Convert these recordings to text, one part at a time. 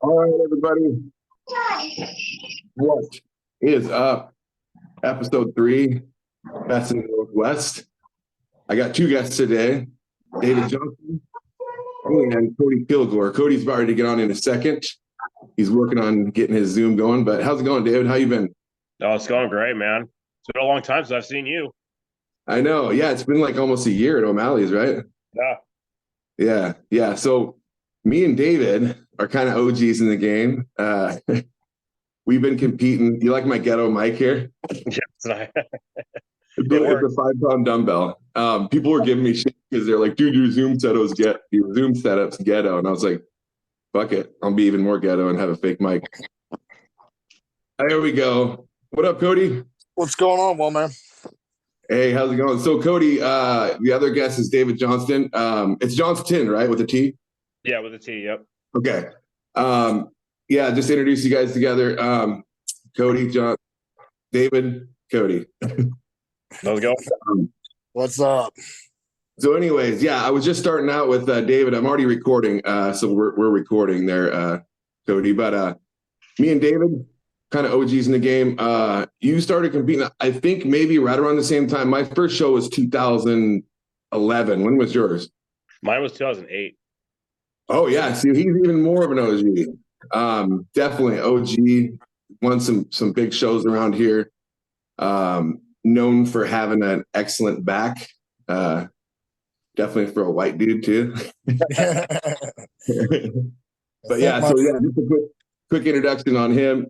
All right, everybody. What is up? Episode 3, Best in the Northwest. I got 2 guests today, David Johnston and Cody Kilgore. Cody's about ready to get on in a second. He's working on getting his Zoom going, but how's it going, David? How you been? Oh, it's going great, man. It's been a long time since I've seen you. I know. Yeah, it's been like almost a year at O'Malley's, right? Yeah. So me and David are kind of OGs in the game. We've been competing. You like my ghetto mic here? Yes, It's a 5-pound dumbbell. People were giving me shit because they're like, dude, your Zoom setup's ghetto. And I was like, fuck it. I'll be even more ghetto and have a fake mic. There we go. What up, Cody? What's going on, well, man? Hey, how's it going? So, Cody, the other guest is David Johnston. It's Johnston, right, with a T? Yeah, with a T, yep. Okay. Yeah, just introduce you guys together. Cody, John, David, Cody. Let's go. What's up? So anyways, yeah, I was just starting out with David. I'm already recording, so we're recording there, Cody. But me and David, kind of OGs in the game. You started competing, I think, maybe right around the same time. My first show was 2011. When was yours? Mine was 2008. Oh, yeah. See, he's even more of an OG. Definitely OG. Won some big shows around here. Known for having an excellent back. Definitely for a white dude, too. But yeah, so yeah, just a quick introduction on him.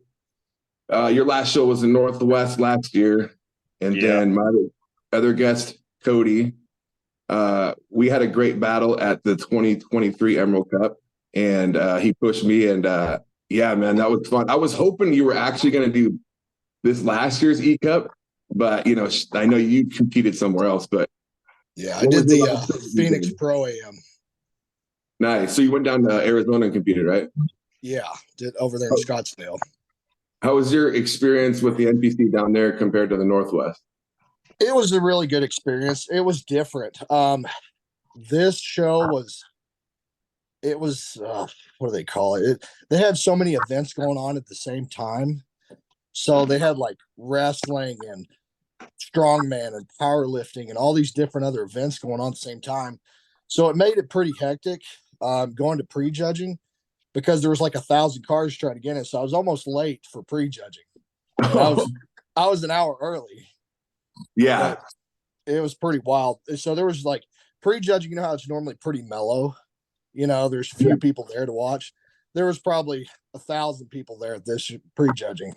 Your last show was in Northwest last year. And then my other guest, Cody, we had a great battle at the 2023 Emerald Cup. And he pushed me. And yeah, man, that was fun. I was hoping you were actually going to do this last year's ECUP. But, you know, I know you competed somewhere else. But yeah, I did the Phoenix Pro AM. Nice. So you went down to Arizona and competed, right? Yeah, did over there in Scottsdale. How was your experience with the NPC down there compared to the Northwest? It was a really good experience. It was different. This show was, what do they call it? They had so many events going on at the same time. So they had like wrestling and strongman and powerlifting and all these different other events going on at the same time. So it made it pretty hectic going to prejudging because there was like 1,000 cars trying to get in. So I was almost late for prejudging. I was an hour early. Yeah. It was pretty wild. So there was like prejudging, you know how it's normally pretty mellow. You know, there's few people there to watch. There was probably 1,000 people there at this prejudging.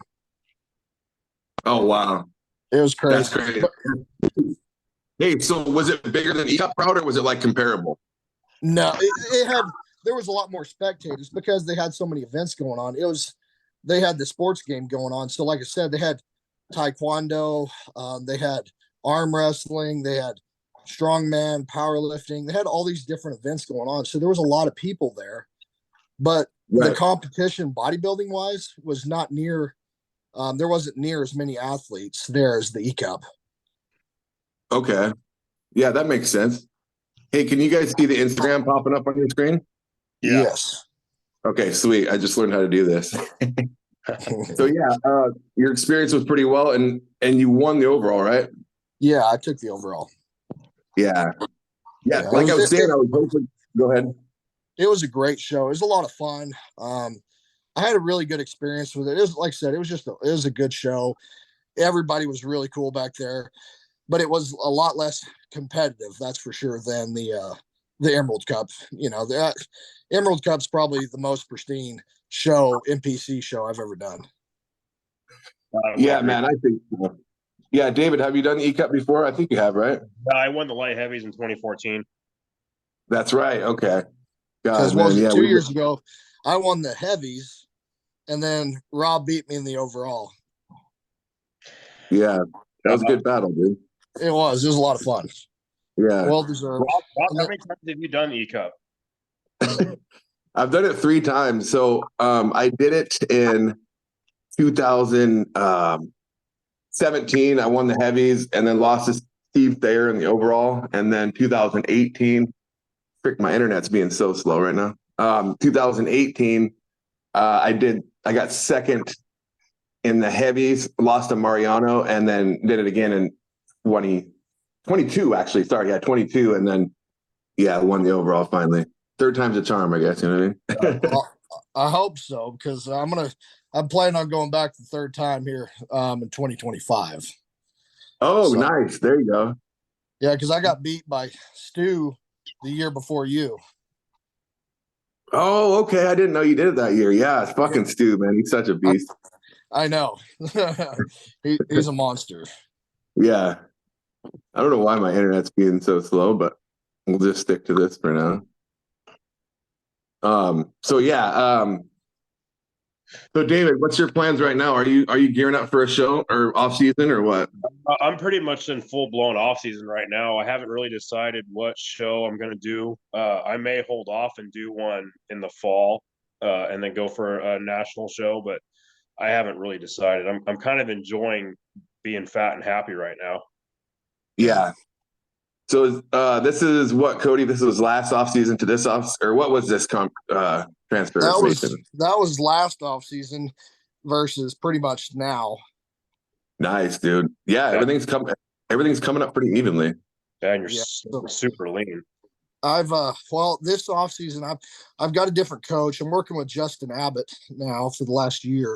Oh, wow. It was crazy. That's crazy. Hey, so was it bigger than ECUP crowd or was it like comparable? No, there was a lot more spectators because they had so many events going on. They had the sports game going on. So like I said, they had taekwondo, they had arm wrestling, they had strongman, powerlifting. They had all these different events going on. So there was a lot of people there. But the competition bodybuilding wise was not near there wasn't near as many athletes there as the ECUP. Okay. Yeah, that makes sense. Hey, can you guys see the Instagram popping up on your screen? Yeah. Yes. Okay, sweet. I just learned how to do this. So yeah, your experience was pretty well and you won the overall, right? Yeah, I took the overall. Yeah. Like I was saying, I was hoping. Go ahead. It was a great show. It was a lot of fun. I had a really good experience with it. It was, like I said, it was a good show. Everybody was really cool back there, but it was a lot less competitive, that's for sure, than the Emerald Cup. You know, the Emerald Cup's probably the most pristine NPC show I've ever done. Yeah, man, I think so. Yeah, David, have you done the ECUP before? I think you have, right? I won the light heavies in 2014. That's right. Okay. Because 2 years ago, I won the heavies, and then Rob beat me in the overall. Yeah, that was a good battle, dude. It was a lot of fun. Yeah. Well deserved. Rob, how many times have you done the ECUP? I've done it 3 times. So I did it in 2017. I won the heavies and then lost to Steve Thayer in the overall. And then 2018, my internet's being so slow right now. 2018, I got second in the heavies, lost to Mariano, and then did it again in 22, actually. Sorry, yeah, 22. And then, won the overall finally. Third time's a charm, I guess. You know what I mean? Well, I hope so, because I'm planning on going back the third time here in 2025. Oh, so, nice. There you go. Yeah, because I got beat by Stu the year before you. Oh, okay. I didn't know you did it that year. Yeah, it's fucking Stu, man. He's such a beast. I know. He's a monster. Yeah. I don't know why my internet's being so slow, but we'll just stick to this for now. So David, what's your plans right now? Are you gearing up for a show or off season or what? I'm pretty much in full blown off season right now. I haven't really decided what show I'm going to do. I may hold off and do one in the fall, and then go for a national show, but I haven't really decided. I'm kind of enjoying being fat and happy right now. Yeah. So this is what, Cody, this was last off season to this off, or what was this transfer? That was last off season versus pretty much now. Nice, dude. Yeah, everything's coming up pretty evenly. Yeah, and you're super lean. I've this off season I've got a different coach. I'm working with Justin Abbott now for the last year,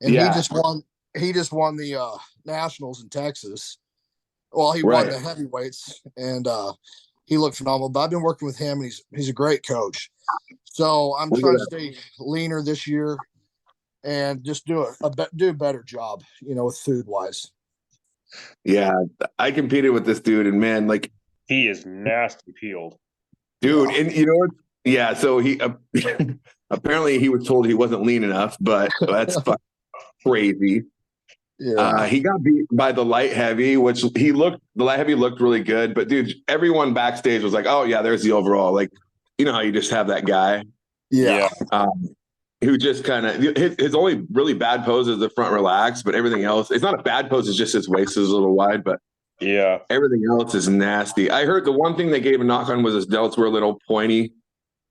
and he just won the nationals in Texas. Well, he won the heavyweights, and he looked phenomenal. But I've been working with him, and he's a great coach. So I'm trying to stay leaner this year and just do a better job, with food wise. Yeah, I competed with this dude, and man, like he is nasty peeled, dude. Yeah. And you know what? Yeah, so he apparently he was told he wasn't lean enough, but that's fucking crazy. Yeah. He got beat by the light heavy, which the light heavy looked really good, but dude, everyone backstage was like, "Oh yeah, there's the overall." Like, you know how you just have that guy, who just kind of his only really bad pose is the front relax, but everything else, it's not a bad pose. It's just his waist is a little wide, but everything else is nasty. I heard the one thing they gave a knock on was his delts were a little pointy,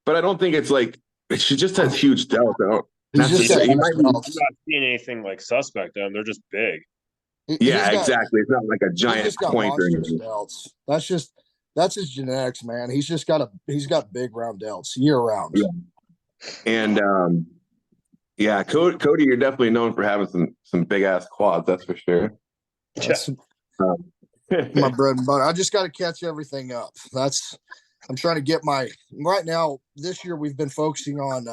but I don't think it's like she just has huge delts. I'm not seeing anything like suspect on. They're just big. Exactly. It's not like a giant pointer. That's his genetics, man. He's got big round delts year round. Yeah. And Cody, you're definitely known for having some big ass quads. That's for sure. My bread and butter. I just got to catch everything up. I'm trying to get right now. This year we've been focusing on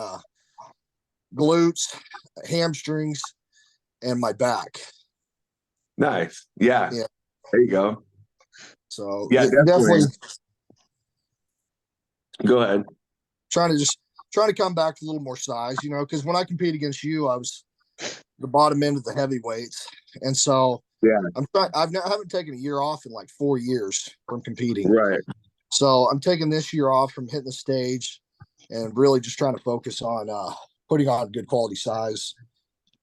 glutes, hamstrings, and my back. Nice. Yeah. There you go. So definitely. Go ahead. Trying to come back to a little more size, because when I compete against you, I was the bottom end of the heavyweights, and so I haven't taken a year off in like 4 years from competing. Right. So I'm taking this year off from hitting the stage, and really just trying to focus on putting on good quality size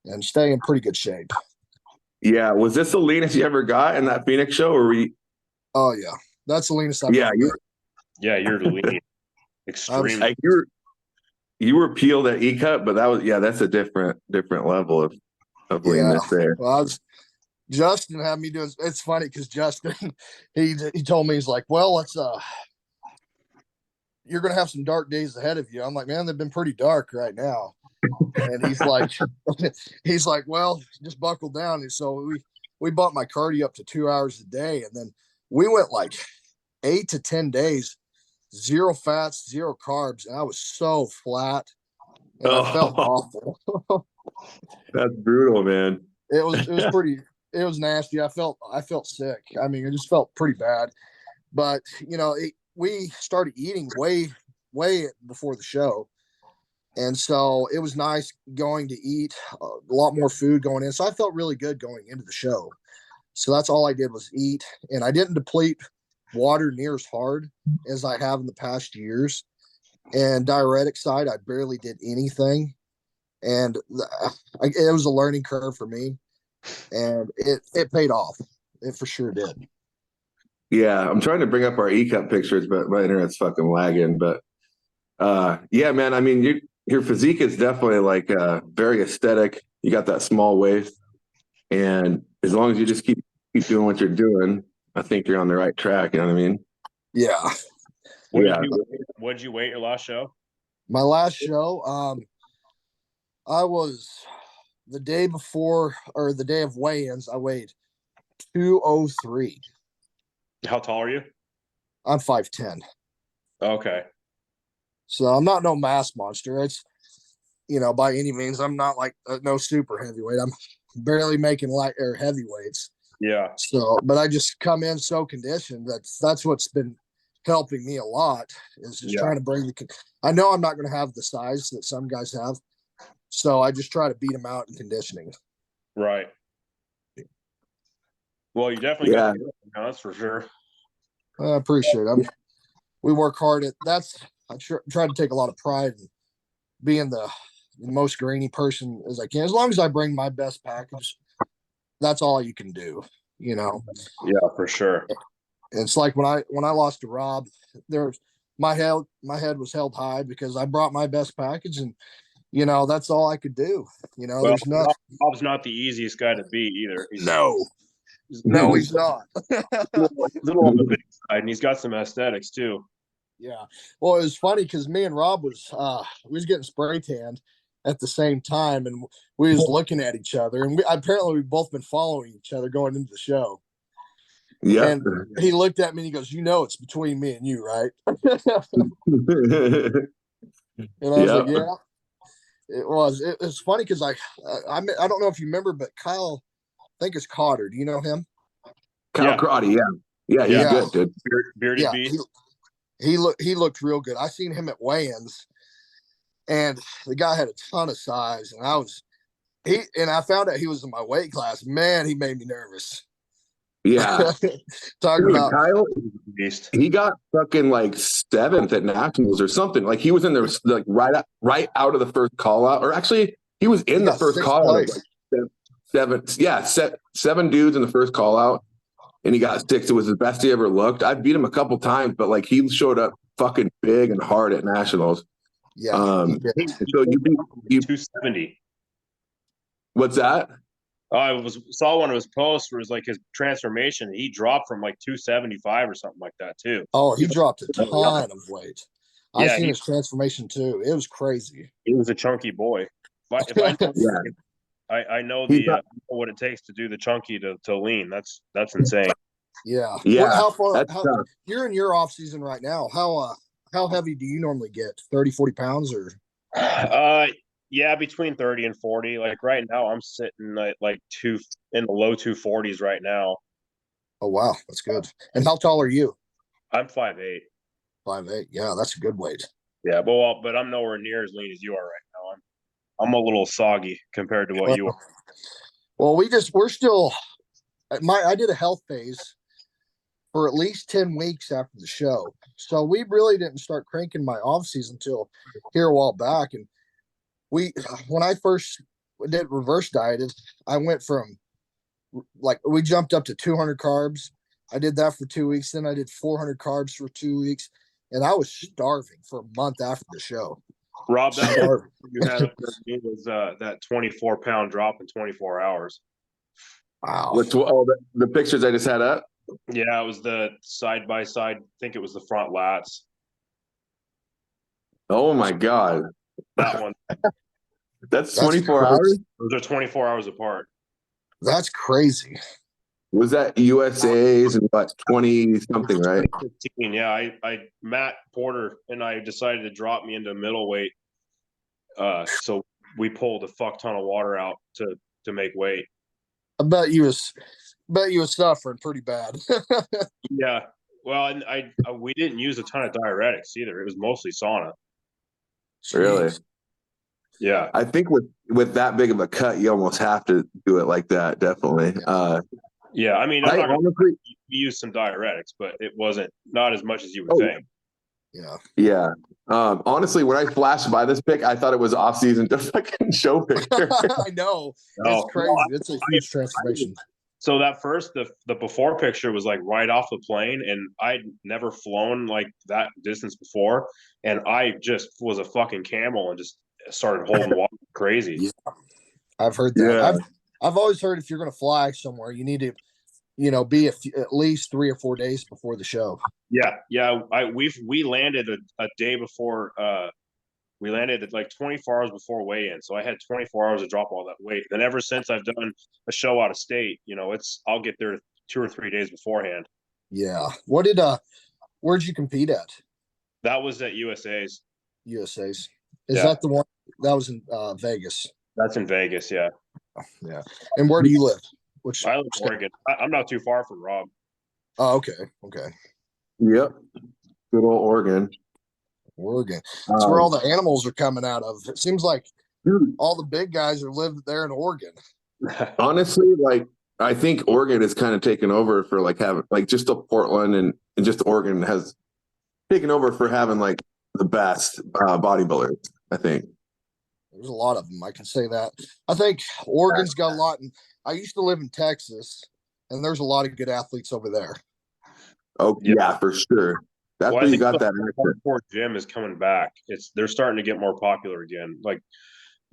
and staying in pretty good shape. Yeah. Was this the leanest you ever got in that Phoenix show, or were you? Oh yeah, that's the leanest I've ever been. You're lean. Extreme. Like you were peeled at ECUP, but that's a different level of leanness there. Well, Justin had me doing. It's funny because Justin, he told me, he's like, "Well, let's you're gonna have some dark days ahead of you." I'm like, "Man, they've been pretty dark right now." And he's like, "Well, just buckle down." And so we bumped my cardio up to 2 hours a day, and then we went like 8 to 10 days, 0 fats, 0 carbs, and I was so flat, and I felt awful. That's brutal, man. It was pretty. It was nasty. I felt sick. I mean, it just felt pretty bad. But we started eating way before the show, and so it was nice going to eat a lot more food going in. So I felt really good going into the show. So that's all I did was eat, and I didn't deplete water near as hard as I have in the past years. And diuretic side, I barely did anything, and it was a learning curve for me. And it paid off. It for sure did. Yeah, I'm trying to bring up our ECUP pictures, but my internet's fucking lagging. But man, I mean, your physique is definitely like very aesthetic. You got that small waist, and as long as you just keep doing what you're doing, I think you're on the right track. You know what I mean? Yeah. What did you weight your last show? My last show, I was the day before or the day of weigh-ins, I weighed 203. How tall are you? I'm 5'10". Okay. So I'm not no mass monster. It's, by any means, I'm not like no super heavyweight. I'm barely making light or heavyweights. Yeah. So, but I just come in so conditioned. That's what's been helping me a lot, is just trying to bring I know I'm not going to have the size that some guys have. So I just try to beat them out in conditioning. Right. Well, you definitely got that's for sure. I appreciate it. We work hard at that's. I try to take a lot of pride in being the most grainy person as I can. As long as I bring my best package, that's all you can do. Yeah, for sure. It's like when I lost to Rob, my head was held high because I brought my best package, and that's all I could do. There's nothing. Rob's not the easiest guy to beat either. He's not. He's a little on the big side, and he's got some aesthetics too. Yeah. Well, it was funny because me and Rob we was getting spray tanned at the same time, and we was looking at each other, and we've both been following each other going into the show. Yeah. And he looked at me and he goes, it's between me and you, right? And I was like, yeah. It was. It's funny because I don't know if you remember, but Kyle, I think it's Cotter. Do you know him? Kyle Crotty, yeah, he's good, dude. Bearded beast. He looked real good. I seen him at weigh-ins, and the guy had a ton of size, and I found out he was in my weight class. Man, he made me nervous. Yeah. Talking about Kyle, he got fucking like 7th at nationals or something. Like he was in there like right out of the first call out, or actually he was in the first call out. Like 7 dudes in the first call out, and he got 6. It was the best he ever looked. I beat him a couple times, but like he showed up fucking big and hard at nationals. Yeah. So you beat 270. What's that? I saw one of his posts where it was like his transformation. He dropped from like 275 or something like that too. Oh, he dropped a ton of weight. I seen his transformation too. It was crazy. He was a chunky boy. I know what it takes to do the chunky to lean. That's insane. Yeah. Yeah. How far? You're in your off season right now. How heavy do you normally get? 30, 40 pounds or? Yeah, between 30 and 40. Like right now, I'm sitting at like in the low 240s right now. Oh wow, that's good. And how tall are you? I'm 5'8". 5'8". Yeah, that's a good weight. Yeah, but I'm nowhere near as lean as you are right now. I'm a little soggy compared to what you are. Well, we're still. I did a health phase for at least 10 weeks after the show, so we really didn't start cranking my off season until here a while back. And when I first did reverse dieted, I went from we jumped up to 200 carbs. I did that for 2 weeks. Then I did 400 carbs for 2 weeks, and I was starving for a month after the show. Rob, that you had up there was that 24-pound drop in 24 hours. Wow. The pictures I just had up? Yeah, it was the side by side. I think it was the front lats. Oh my God. That one. That's 24 hours? Those are 24 hours apart. That's crazy. Was that USA's and what, 20 something, right? 15, yeah. Matt Porter and I decided to drop me into middleweight. So we pulled a fuck ton of water out to make weight. I bet you was suffering pretty bad. Yeah. Well, and we didn't use a ton of diuretics either. It was mostly sauna. Really? Yeah. I think with that big of a cut, you almost have to do it like that. Definitely. Yeah. I mean, we used some diuretics, but it wasn't not as much as you would think. Yeah. Yeah. Honestly, when I flashed by this pic, I thought it was off season to fucking show picture. I know. It's crazy. It's a huge transformation. So that the before picture was like right off the plane, and I'd never flown like that distance before, and I just was a fucking camel, and just started holding water crazy. Yeah. I've heard that. Yeah. I've always heard if you're going to fly somewhere, you need to, be at least 3 or 4 days before the show. Yeah. We landed a day before. We landed at like 24 hours before weigh-in, so I had 24 hours to drop all that weight. Then ever since I've done a show out of state, I'll get there 2 or 3 days beforehand. Yeah. Where'd you compete at? That was at USA's. USA's. Yeah. That the one that was in Vegas? That's in Vegas, yeah. Yeah. And where do you live? I live in Oregon. I'm not too far from Rob. Oh, okay. Yep. Good old Oregon. That's where all the animals are coming out of. It seems like Dude, all the big guys are living there in Oregon. honestly, like I think Oregon is kind of taken over for like having like just the Portland and just Oregon has taken over for having like the best bodybuilders, I think. There's a lot of them. I can say that. I think Oregon's got a lot. And I used to live in Texas, and there's a lot of good athletes over there. Oh yeah, for sure. That's where you got that accent. Hardcore gym is coming back. They're starting to get more popular again. Like,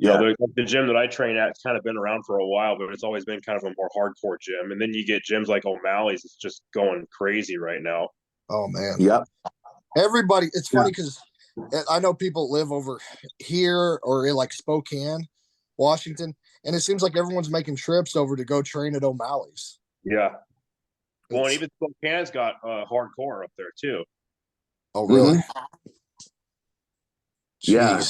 the gym that I train at, it's kind of been around for a while, but it's always been kind of a more hardcore gym. And then you get gyms like O'Malley's. It's just going crazy right now. Oh man. Yep. Everybody. It's funny because I know people live over here or in like Spokane, Washington, and it seems like everyone's making trips over to go train at O'Malley's. Yeah. Well, and even Spokane's got hardcore up there too. Oh, really? Yeah.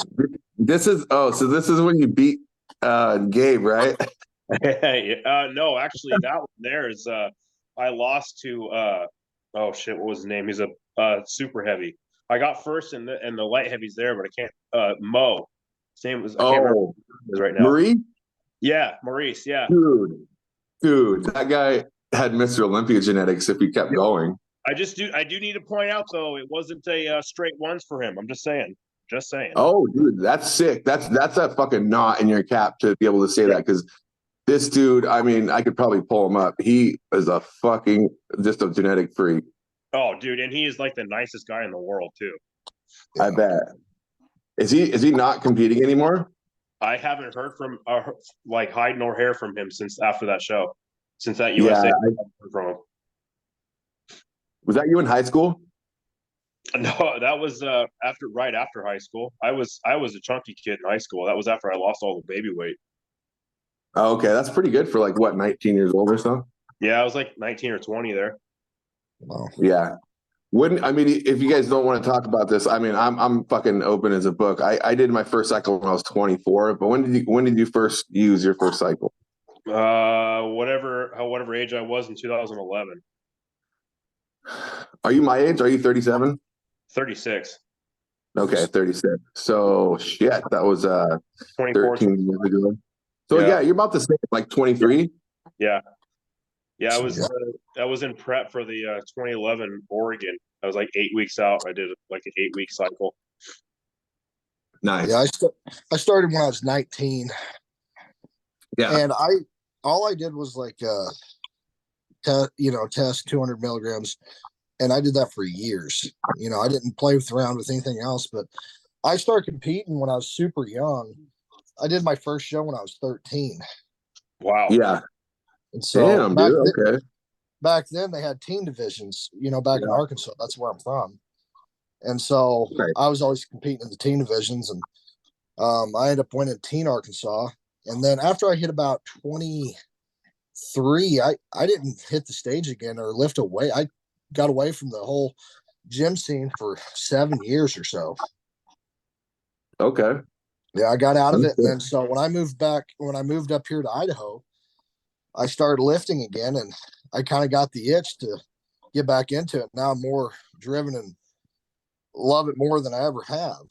This is when you beat Gabe, right? No, actually, that one there is I lost to what was his name? He's a super heavy. I got first in the light heavies there, but I can't Mo. Same as I can't remember what it is right now. Marie? Yeah, Maurice, yeah. Dude, that guy had Mr. Olympia genetics if he kept going. I do need to point out though, it wasn't a straight ones for him. I'm just saying. Oh, dude, that's sick. That's a fucking knot in your cap to be able to say that, because this dude, I mean, I could probably pull him up. He is a fucking just a genetic freak. Oh, dude, and he is like the nicest guy in the world too. I bet. Is he not competing anymore? I haven't heard from like hide nor hair from him since after that show. Since that USA from him. Was that you in high school? No, that was right after high school. I was a chunky kid in high school. That was after I lost all the baby weight. Oh, okay, that's pretty good for like what, 19 years old or so? Yeah, I was like 19 or 20 there. Wow. Yeah. If you guys don't want to talk about this, I mean, I'm fucking open as a book. I did my first cycle when I was 24, but when did you first use your first cycle? Whatever age I was in 2011. Are you my age? Are you 37? 36. Okay, 36. So shit, that was 13 years ago. So yeah, you're about the same, like 23. Yeah. Yeah, I was in prep for the 2011 Oregon. I was like 8 weeks out. I did like an 8-week cycle. Nice. Yeah, I started when I was 19. Yeah. And all I did was like test 200 milligrams, and I did that for years. I didn't play around with anything else, but I started competing when I was super young. I did my first show when I was 13. Wow. Yeah. And so damn, dude. Back then they had team divisions, back in Arkansas. That's where I'm from. And so I was always competing in the team divisions, and I ended up winning teen Arkansas. And then after I hit about 23, I didn't hit the stage again or lift a weight. I got away from the whole gym scene for 7 years or so. Okay. Yeah, I got out of it. And then so when I moved up here to Idaho, I started lifting again, and I kind of got the itch to get back into it. Now I'm more driven and love it more than I ever have.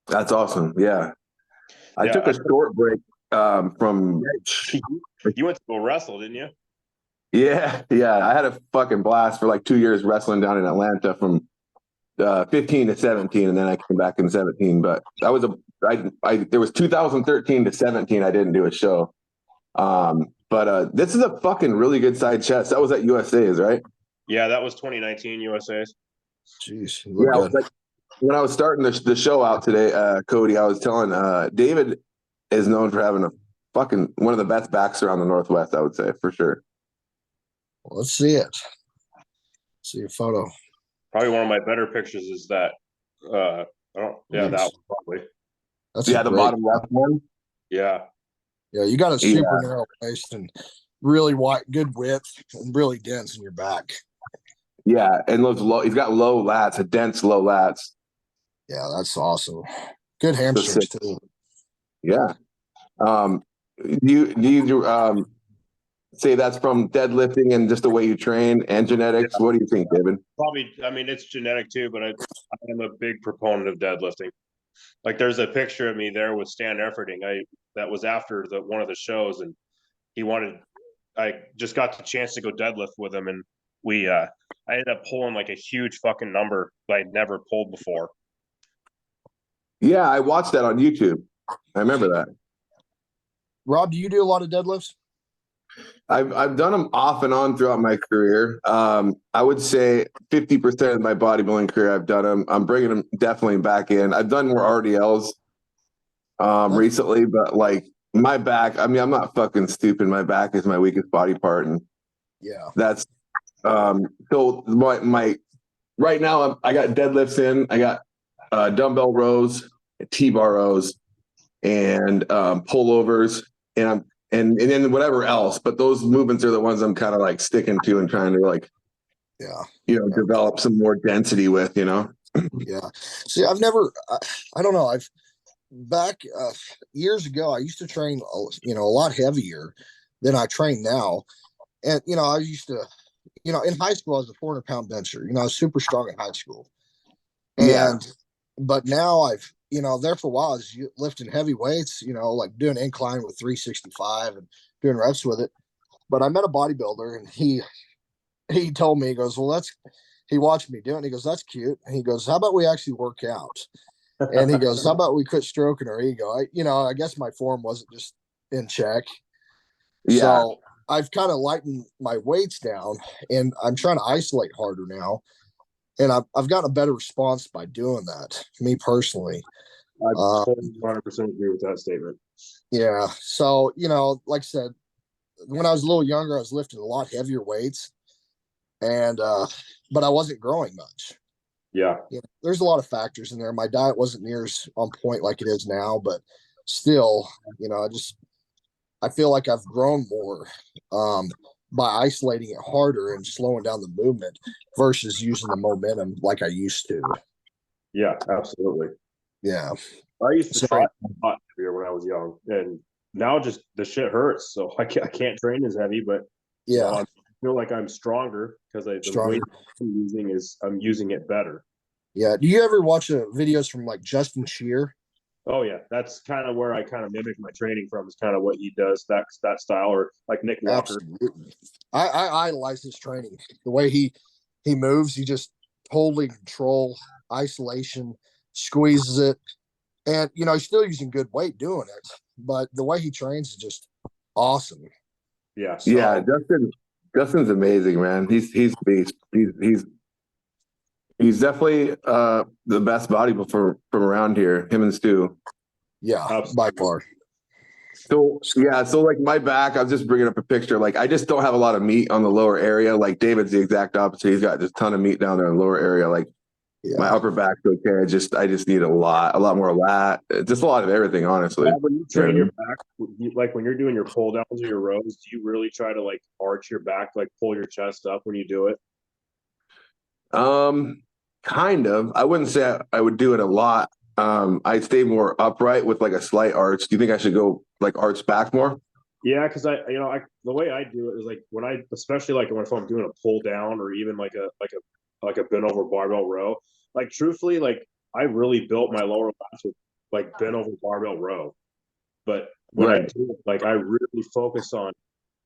That's awesome. Yeah. I took a short break from. You went to go wrestle, didn't you? Yeah. I had a fucking blast for like 2 years wrestling down in Atlanta from 15 to 17, and then I came back in 17. But that was there was 2013 to 17. I didn't do a show. But this is a fucking really good side chest. That was at USA's, right? Yeah, that was 2019 USA's. Jeez. Yeah, when I was starting the show out today, Cody, I was telling David is known for having one of the best backs around the Northwest, I would say, for sure. Well, let's see it. See a photo. Probably one of my better pictures is that. I don't. Yeah, that one probably. That's the bottom left one. Yeah. Yeah, you got a super narrow waist and really wide, good width, and really dense in your back. Yeah, and those low. He's got low lats, a dense low lats. Yeah, that's awesome. Good hamstrings too. Yeah. Do you say that's from deadlifting and just the way you train and genetics? What do you think, David? Probably. I mean, it's genetic too, but I am a big proponent of deadlifting. Like, there's a picture of me there with Stan Efferding. That was after one of the shows, and I just got the chance to go deadlift with him, and I ended up pulling like a huge fucking number that I'd never pulled before. Yeah, I watched that on YouTube. I remember that. Rob, do you do a lot of deadlifts? I've done them off and on throughout my career. I would say 50% of my bodybuilding career I've done them. I'm bringing them definitely back in. I've done more RDLs recently, but like my back, I mean, I'm not fucking stupid. My back is my weakest body part, and that's so my right now I got deadlifts in. I got dumbbell rows, T-bar rows, and pullovers, and then whatever else. But those movements are the ones I'm kind of like sticking to and trying to like, develop some more density with, Yeah. See, I've never, I don't know. Back years ago, I used to train, a lot heavier than I train now. And, I used to, in high school, I was a 400-pound bencher. I was super strong in high school. But now I've, there for a while, I was lifting heavy weights, like doing incline with 365 and doing reps with it. But I met a bodybuilder, and he told me, he goes, well, he watched me do it, and he goes, that's cute. And he goes, how about we actually work out? And he goes, how about we quit stroking our ego? I guess my form wasn't just in check. Yeah. So I've kind of lightened my weights down, and I'm trying to isolate harder now. And I've gotten a better response by doing that, me personally. I totally 100% agree with that statement. Yeah. So, like I said, when I was a little younger, I was lifting a lot heavier weights, and but I wasn't growing much. Yeah. There's a lot of factors in there. My diet wasn't near as on point like it is now, but still, I feel like I've grown more by isolating it harder and slowing down the movement versus using the momentum like I used to. Yeah, absolutely. Yeah. I used to train a lot heavier when I was young, and now just the shit hurts. So I can't train as heavy, but I feel like I'm stronger because the weight I'm using it better. Yeah. Do you ever watch videos from like Justin Shier? Oh yeah, that's kind of where I kind of mimic my training from. Is kind of what he does, that style, or like Nick Walker. Absolutely. I idolize his training. The way he moves, he just totally control isolation, squeezes it, and he's still using good weight doing it. But the way he trains is just awesome. Yeah. So, Justin's amazing, man. He's beast. He's definitely the best bodybuilder from around here. Him and Stu. Yeah, by far. So like my back, I was just bringing up a picture. Like I just don't have a lot of meat on the lower area. Like David's the exact opposite. He's got just a ton of meat down there in the lower area. Like my upper back's okay. I just need a lot more lat. Just a lot of everything, honestly. Yeah, when you train your back, like when you're doing your pull downs or your rows, do you really try to like arch your back, like pull your chest up when you do it? Kind of. I wouldn't say I would do it a lot. I stay more upright with like a slight arch. Do you think I should go like arch back more? Yeah, because the way I do it is like especially like if I'm doing a pull down or even like a bent over barbell row. Like truthfully, like I really built my lower lats with like bent over barbell row. But when I do it, like I really focus on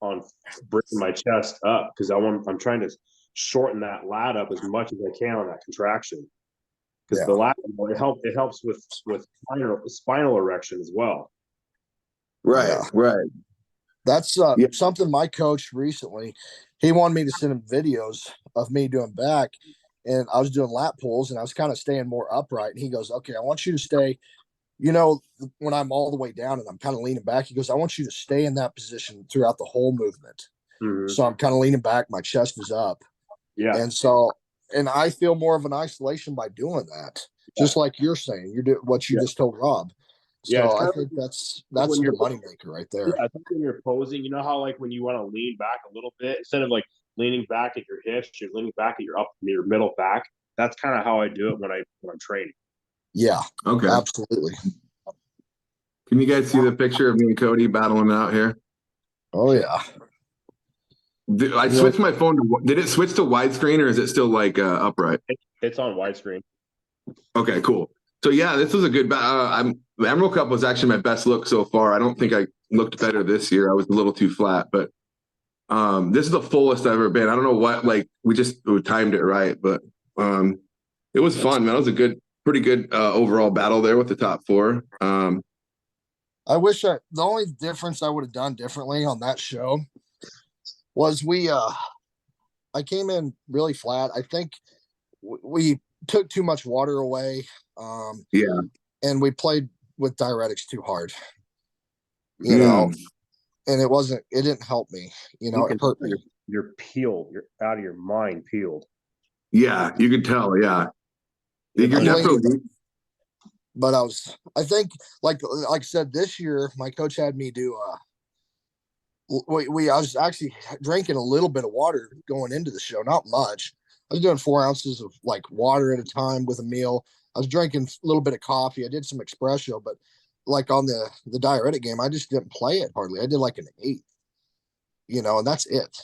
bringing my chest up because I'm trying to shorten that lat up as much as I can on that contraction. Because the lat, it helps with spinal erection as well. Right. That's something my coach recently, he wanted me to send him videos of me doing back. and I was doing lap pulls, and I was kind of staying more upright. And he goes, "Okay, I want you to stay. You know, when I'm all the way down and I'm kind of leaning back, he goes, I want you to stay in that position throughout the whole movement." Mhm. So I'm kind of leaning back, my chest is up. Yeah. And I feel more of an isolation by doing that. Just like you're saying, you do what you just told Rob. Yeah, So I think that's when the you're- moneymaker right there. Yeah, I think when you're posing, you know how like when you want to lean back a little bit, instead of like leaning back at your hips, you're leaning back at your middle back. That's kind of how I do it when I'm training. Yeah, Okay. absolutely. Can you guys see the picture of me and Cody battling out here? Oh yeah. I switched my phone to. Did it switch to widescreen or is it still like upright? It's on widescreen. Okay, cool. So yeah, this was a good. The Emerald Cup was actually my best look so far. I don't think I looked better this year. I was a little too flat, but this is the fullest I've ever been. I don't know what, like we timed it right, but it was fun, man. It was a pretty good overall battle there with the top four. I wish the only difference I would have done differently on that show was I came in really flat. I think we took too much water away. Yeah. And we played with diuretics too hard, you know, and it didn't help me, you know, it hurt me. You're peeled. You're out of your mind peeled. Yeah, you could tell. Yeah. You could definitely. But I think like I said, this year, my coach had me do, I was actually drinking a little bit of water going into the show, not much. I was doing 4 ounces of like water at a time with a meal. I was drinking a little bit of coffee. I did some espresso, but like on the diuretic game, I just didn't play it hardly. I did like an 8, you know, and that's it.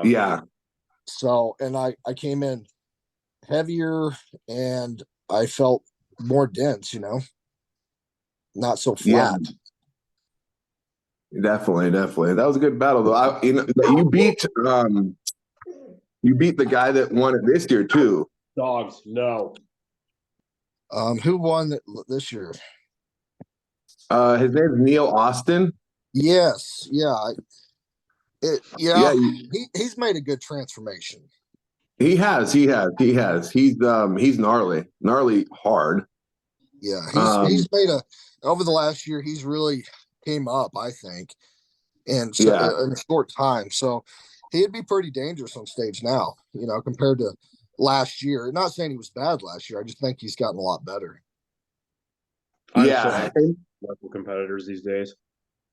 Yeah. So, and I came in heavier and I felt more dense, you know, not so flat. Yeah. Definitely. That was a good battle though. You beat the guy that won it this year too. Dogs, no. Who won this year? His name's Neil Austin. Yes. Yeah. He's made a good transformation. He has. He's gnarly hard. Yeah. He's made over the last year, he's really came up, I think, in a short time. So he'd be pretty dangerous on stage now, you know, compared to last year. Not saying he was bad last year. I just think he's gotten a lot better. Local competitors these days.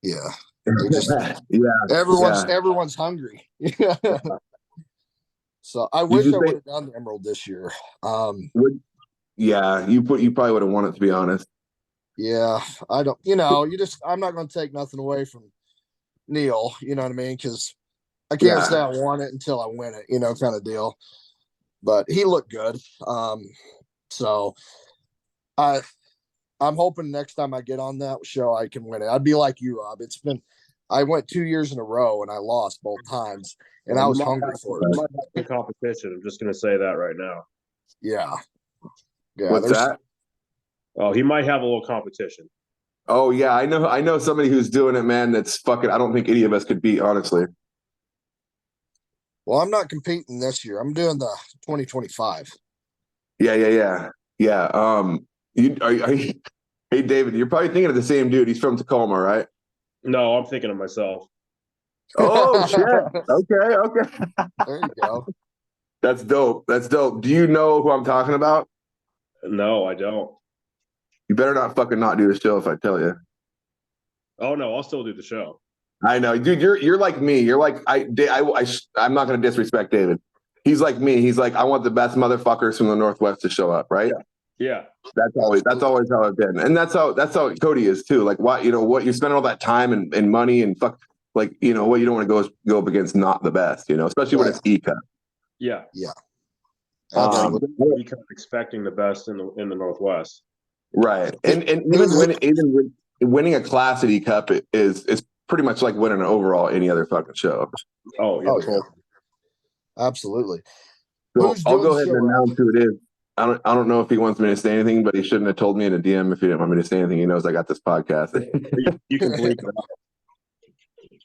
Yeah. Everyone's everyone's hungry. So I wish I would have done the Emerald this year. You probably would have won it, to be honest. Yeah, I don't. You know, I'm not going to take nothing away from Neil. You know what I mean? Because I can't say I won it until I win it. You know, kind of deal. But he looked good. So I'm hoping next time I get on that show I can win it. I'd be like you, Rob. I went 2 years in a row and I lost both times, and I was hungry for it. The competition. I'm just going to say that right now. Yeah. What's that? Oh, he might have a little competition. Oh yeah, I know somebody who's doing it, man. That's fucking. I don't think any of us could beat, honestly. Well, I'm not competing this year. I'm doing the 2025. Yeah. Hey, David, you're probably thinking of the same dude. He's from Tacoma, right? No, I'm thinking of myself. Oh shit. Okay. There you go. That's dope. Do you know who I'm talking about? No, I don't. You better not fucking not do the show if I tell you. Oh no, I'll still do the show. I know, dude. You're like me. You're like I'm not going to disrespect David. He's like me. He's like, I want the best motherfuckers from the Northwest to show up, right? Yeah. That's always how I've been, and that's how Cody is too. Like, what you spend all that time and money and fuck, like what you don't want to go up against not the best, especially when it's ECUP. Yeah. We're kind of expecting the best in the Northwest. Right, and even winning a class at ECUP is pretty much like winning an overall any other fucking show. Oh yeah, yeah. Absolutely. So I'll go ahead and announce who it is. I don't know if he wants me to say anything, but he shouldn't have told me in a DM if he didn't want me to say anything. He knows I got this podcast. You can bleep it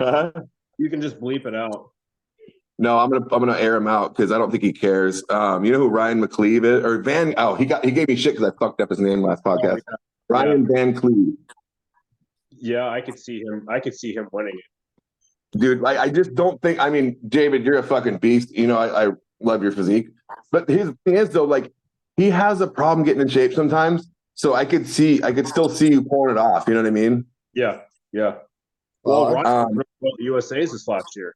out. You can just bleep it out. No, I'm gonna air him out because I don't think he cares. You know who Ryan Vancleave is, or Van? Oh, he gave me shit because I fucked up his name last podcast. Oh, Ryan Vancleave. Yeah, I could see him. I could see him winning it. Dude, I just don't think. I mean, David, you're a fucking beast. You know, I love your physique, but his thing is though, like he has a problem getting in shape sometimes. So I could still see you pulling it off. You know what I mean? Yeah, yeah. Well, Well, Ryan won the USA's this last year.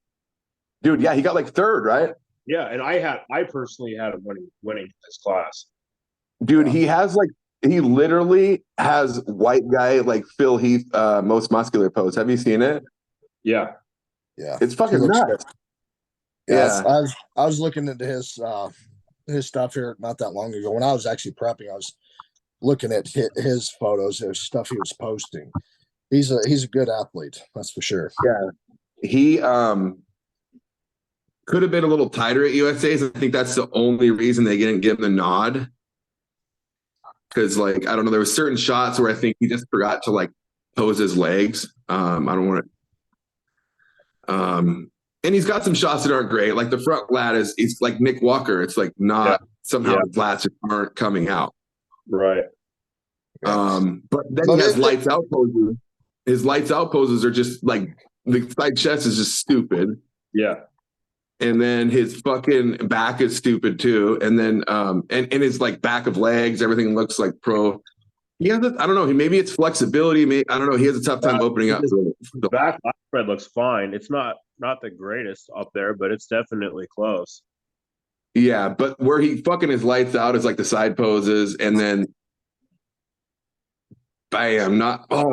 Dude, yeah, he got like third, right? Yeah, and I personally had him winning this class. Dude, he literally has white guy like Phil Heath most muscular pose. Have you seen it? Yeah. Yeah. It's fucking nuts. Yeah. I was looking into his stuff here not that long ago. When I was actually prepping, I was looking at his photos, his stuff he was posting. He's a good athlete, that's for sure. Yeah. He could have been a little tighter at USA's. I think that's the only reason they didn't give him the nod. Because, like, I don't know, there were certain shots where I think he just forgot to like pose his legs. I don't want to. And he's got some shots that aren't great. Like the front lat it's like Nick Walker. It's like not somehow the lats aren't coming out. Right. But then he has lights out poses. His lights out poses are just like the side chest is just stupid. Yeah. And then his fucking back is stupid too. And then and his like back of legs, everything looks like pro. Yeah, I don't know. Maybe it's flexibility. I don't know. He has a tough time opening up. The back spread looks fine. It's not the greatest up there, but it's definitely close. Yeah, but where he fucking his lights out is like the side poses, and then bam,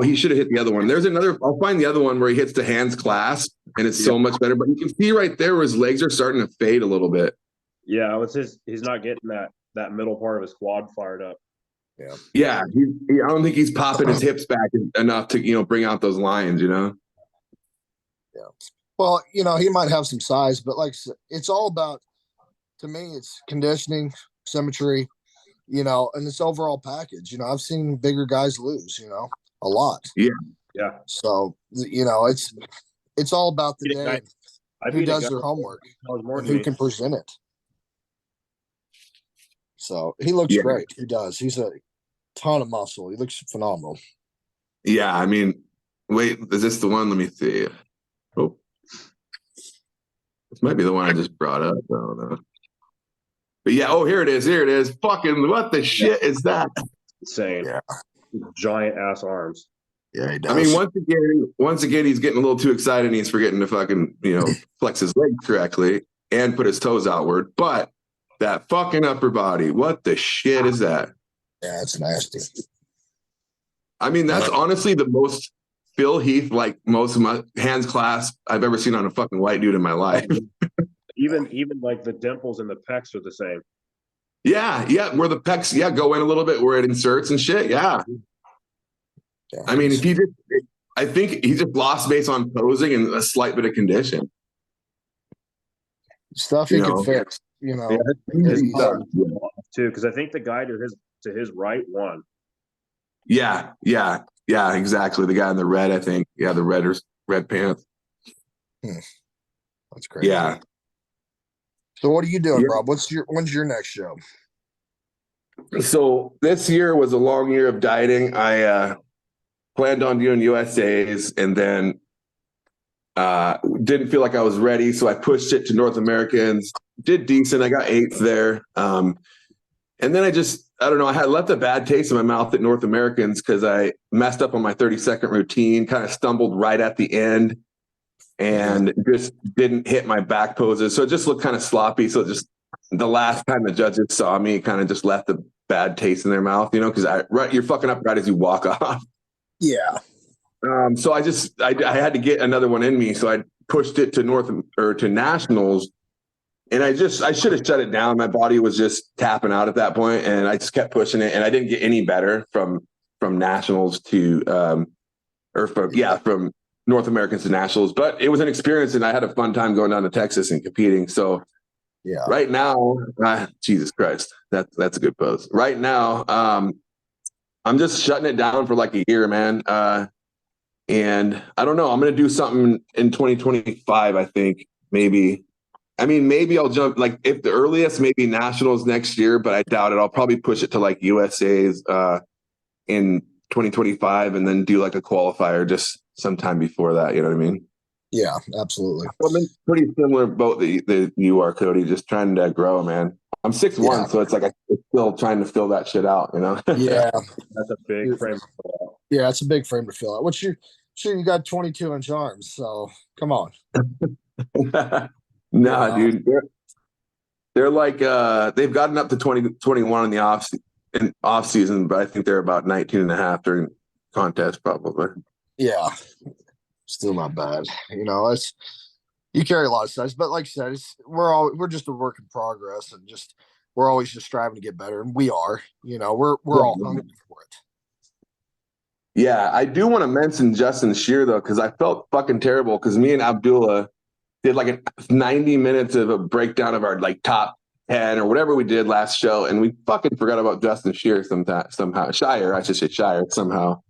he should have hit the other one. There's another, I'll find the other one where he hits the hands clasp, and it's so much better. But you can see right there where his legs are starting to fade a little bit. Yeah, he's not getting that middle part of his quad fired up. Yeah. I don't think he's popping his hips back enough to bring out those lines. Yeah. Well, he might have some size, but like it's all about, to me, it's conditioning, symmetry, and this overall package. I've seen bigger guys lose, a lot. Yeah. Yeah. So, it's all about the day, who does their homework, and who can present it. So he looks great. He does. He's a ton of muscle. He looks phenomenal. Yeah. I mean, wait, is this the one? Let me see. Oh, this might be the one I just brought up. I don't know. But yeah, here it is. Here it is. Fucking what the shit is that? Insane. Yeah. Giant ass arms. Yeah, he does. I mean, once again, he's getting a little too excited and he's forgetting to fucking, flex his legs correctly and put his toes outward. But that fucking upper body, what the shit is that? Yeah, it's nasty. I mean, that's honestly the most Phil Heath, like most of my hands clasp I've ever seen on a fucking white dude in my life. Even like the dimples and the pecs are the same. Yeah, where the pecs, go in a little bit where it inserts and shit. Yeah. I mean, I think he just lost base on posing and a slight bit of condition. Stuff he can fix, too, because I think the guy to his right won. Yeah, exactly. The guy in the red, I think. Yeah, the red pants. That's great. Yeah. So what are you doing, Rob? When's your next show? So this year was a long year of dieting. I planned on doing USA's and then didn't feel like I was ready. So I pushed it to North Americans, did decent. I got 8th there. And then I don't know, I had left a bad taste in my mouth at North Americans because I messed up on my 30-second routine, kind of stumbled right at the end and just didn't hit my back poses. So it just looked kind of sloppy. So just the last time the judges saw me, kind of just left a bad taste in their mouth, because you're fucking up right as you walk off. Yeah. So I had to get another one in me. So I pushed it to nationals, and I should have shut it down. My body was just tapping out at that point, and I just kept pushing it, and I didn't get any better from nationals to from North Americans to nationals. But it was an experience, and I had a fun time going down to Texas and competing. So right now, Jesus Christ, that's a good pose. Right now, I'm just shutting it down for like a year, man. And I don't know. I'm going to do something in 2025, I think, maybe. I mean, maybe I'll jump like if the earliest, maybe nationals next year, but I doubt it. I'll probably push it to like USA's in 2025 and then do like a qualifier just sometime before that. You know what I mean? Yeah, absolutely. Well, I'm in pretty similar boat that you are, Cody, just trying to grow, man. I'm 6'1", Yeah. so it's like I'm still trying to fill that shit out, you know? Yeah. That's a big frame. Yeah, it's a big frame to fill out. You got 22-inch arms, so come on. Nah, dude. They're like they've gotten up to 21 in the off season, but I think they're about 19 and a half during contest probably. Yeah. Still not bad. You carry a lot of size, but like I said, we're just a work in progress, and we're always just striving to get better, and we are. We're all hungry for it. Yeah, I do want to mention Justin Shier though, because I felt fucking terrible because me and Abdullah did like 90 minutes of a breakdown of our like top 10 or whatever we did last show, and we fucking forgot about Justin Shier somehow. Shier, I should say Shier somehow.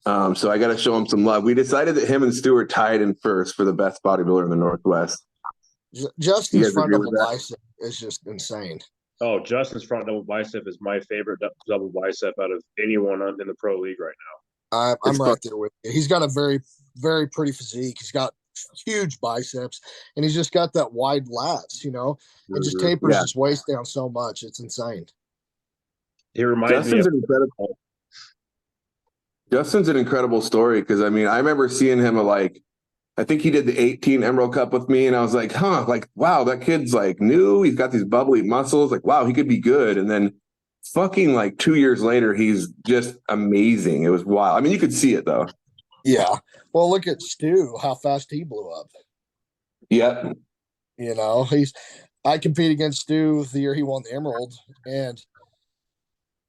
So I got to show him some love. We decided that him and Stu are tied in first for the best bodybuilder in the Northwest. Justin's front double bicep is just insane. Oh, Justin's front double bicep is my favorite double bicep out of anyone in the pro league right now. I'm right there with you. He's got a very, very pretty physique. He's got huge biceps, and he's just got that wide lats, and just tapers his waist down so much. It's insane. He reminds me of Justin's an incredible story because I mean I remember seeing him I think he did the 18 Emerald Cup with me, and I was like, wow, that kid's like new. He's got these bubbly muscles. Like, wow, he could be good. And then fucking like 2 years later, he's just amazing. It was wild. I mean, you could see it though. Yeah. Well, look at Stu, how fast he blew up. Yep. I competed against Stu the year he won the Emerald, and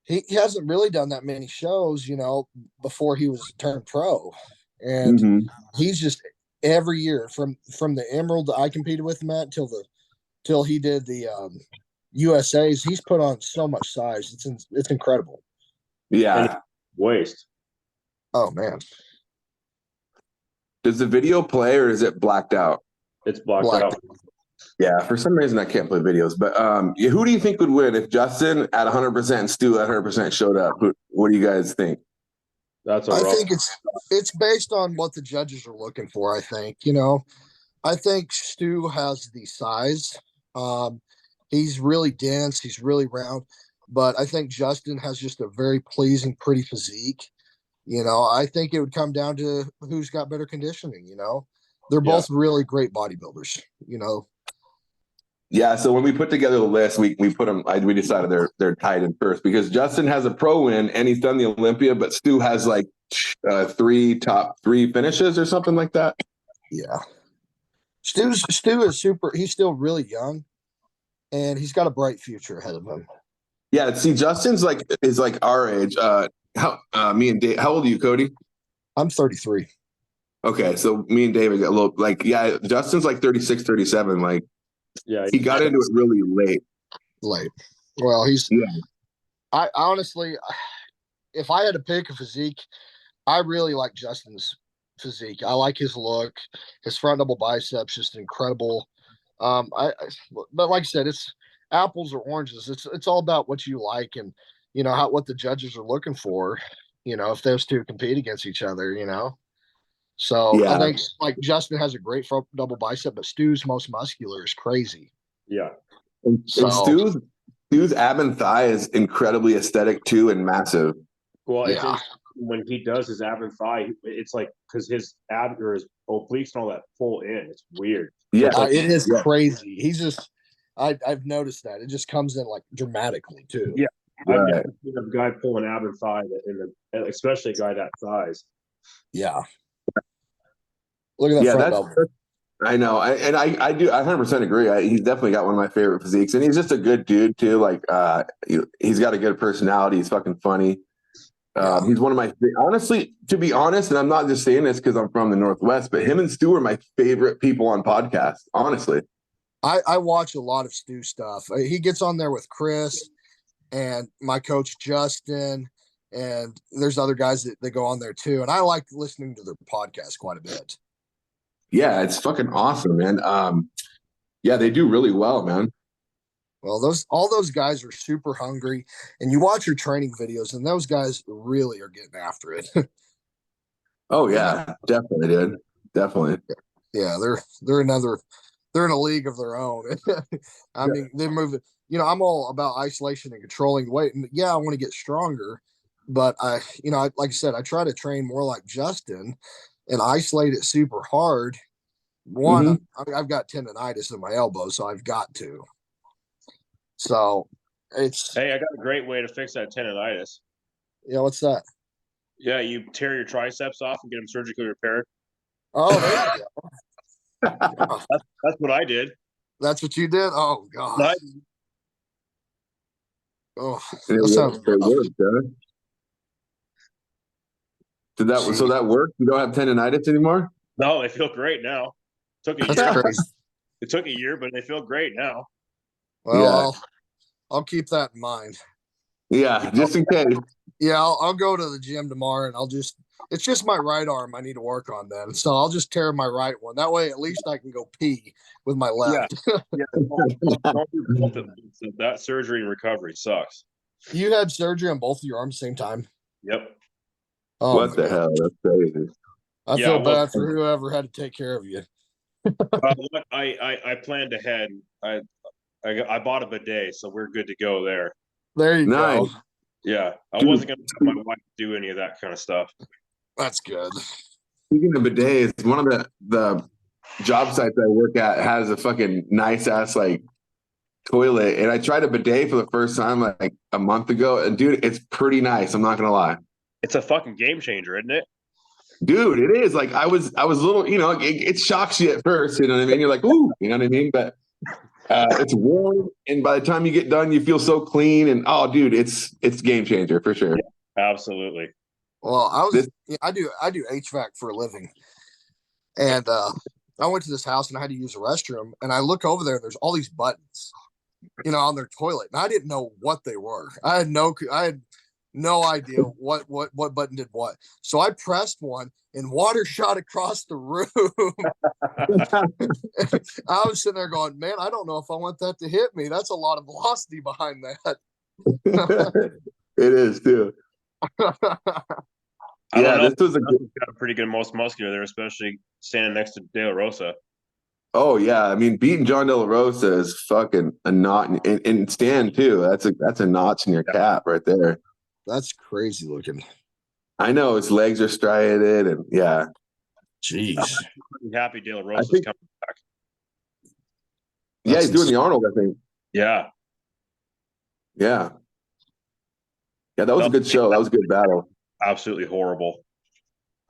he hasn't really done that many shows, before he was turned pro. And he's just every year from the Emerald that I competed with him at till he did the USA's, he's put on so much size. It's incredible. Yeah. Waist. Oh man. Does the video play or is it blacked out? It's blacked out. Yeah, for some reason I can't play videos. But who do you think would win if Justin at 100% and Stu at 100% showed up? What do you guys think? I think it's based on what the judges are looking for. I think I think Stu has the size. He's really dense. He's really round. But I think Justin has just a very pleasing, pretty physique. I think it would come down to who's got better conditioning. They're both really great bodybuilders. Yeah, so when we put together the list, we put them. We decided they're tied in first because Justin has a pro win and he's done the Olympia, but Stu has like top three finishes or something like that. Yeah, Stu is super. He's still really young, and he's got a bright future ahead of him. Yeah, see, Justin's is like our age. Me and Dave. How old are you, Cody? I'm 33. Okay, so me and David got a little Justin's like 36, 37. Like. Yeah, he got into it really late. Well, I honestly, if I had to pick a physique, I really like Justin's physique. I like his look, his front double biceps, just incredible. But like I said, it's apples or oranges. It's all about what you like and what the judges are looking for. If those two compete against each other, So I think like Justin has a great front double bicep, but Stu's most muscular is crazy. Yeah. And Stu's ab and thigh is incredibly aesthetic too and massive. Well, when he does his ab and thigh, it's like because his ab or his obliques and all that pull in. It's weird. Yeah, it is crazy. He's just I've noticed that. It just comes in like dramatically too. Yeah. I've never seen a guy pull an ab and thigh especially a guy that size. Yeah. Look at that front double. I know. I do. I 100% agree. He's definitely got one of my favorite physiques, and he's just a good dude too. Like, he's got a good personality. He's fucking funny. He's one of my, honestly, to be honest, and I'm not just saying this because I'm from the Northwest, but him and Stu are my favorite people on podcasts, honestly. I watch a lot of Stu stuff. He gets on there with Chris and my coach, Justin, and there's other guys that go on there too. And I like listening to their podcast quite a bit. Yeah, it's fucking awesome, man. Yeah, they do really well, man. Well, all those guys are super hungry, and you watch your training videos, and those guys really are getting after it. Oh yeah, definitely, dude. Definitely. Yeah, they're in a league of their own. I mean, they move it. I'm all about isolation and controlling weight, and yeah, I want to get stronger, but like I said, I try to train more like Justin and isolate it super hard. One, Mhm. I've got tendonitis in my elbow, so I've got to. So it's Hey, I got a great way to fix that tendonitis. what's that? Yeah, you tear your triceps off and get them surgically repaired. Oh, there you go. That's what I did. That's what you did? Oh God. Nice. Oh, It that sounds worked, huh? So Gee. that worked? You don't have tendonitis anymore? No, they feel great now. Took a That's year. crazy. It took a year, but they feel great now. Well, Yeah. I'll keep that in mind. Yeah, just in case. Yeah, I'll go to the gym tomorrow and it's just my right arm I need to work on then. So I'll just tear my right one. That way at least I can go pee with my left. Yeah. Don't do both of them. That surgery and recovery sucks. You had surgery on both of your arms same time. Yep. Oh, What the hell? That's crazy. I Yeah, feel it was- bad for whoever had to take care of you. Look, I planned ahead. I bought a bidet, so we're good to go there. There you Nice. go. Yeah, I wasn't going to have my wife do any of that kind of stuff. That's good. Speaking of bidets, one of the job sites I work at has a fucking nice ass like toilet, and I tried a bidet for the first time like a month ago, and dude, it's pretty nice. I'm not gonna lie. It's a fucking game changer, isn't it? Dude, it is. Like I was a little, it shocks you at first, you know what I mean? You're like, ooh, you know what I mean? But it's warm, and by the time you get done, you feel so clean, and oh, dude, it's game changer for sure. Yeah, absolutely. Well, I do HVAC for a living, and I went to this house and I had to use a restroom, and I look over there and there's all these buttons, on their toilet, and I didn't know what they were. I had no idea what button did what. So I pressed one and water shot across the room. I was sitting there going, man, I don't know if I want that to hit me. That's a lot of velocity behind that. It is too. Yeah, this was got a pretty good most muscular there, especially standing next to De La Rosa. Oh yeah, I mean beating John De La Rosa is fucking a knot, and Stan too. That's a notch in your cap right there. That's crazy looking. I know his legs are striated, and yeah. Jeez. I'm happy De La Rosa's coming back. Yeah, he's doing the Arnold, I think. Yeah. Yeah. Yeah, that was a good show. That was a good battle. Absolutely horrible.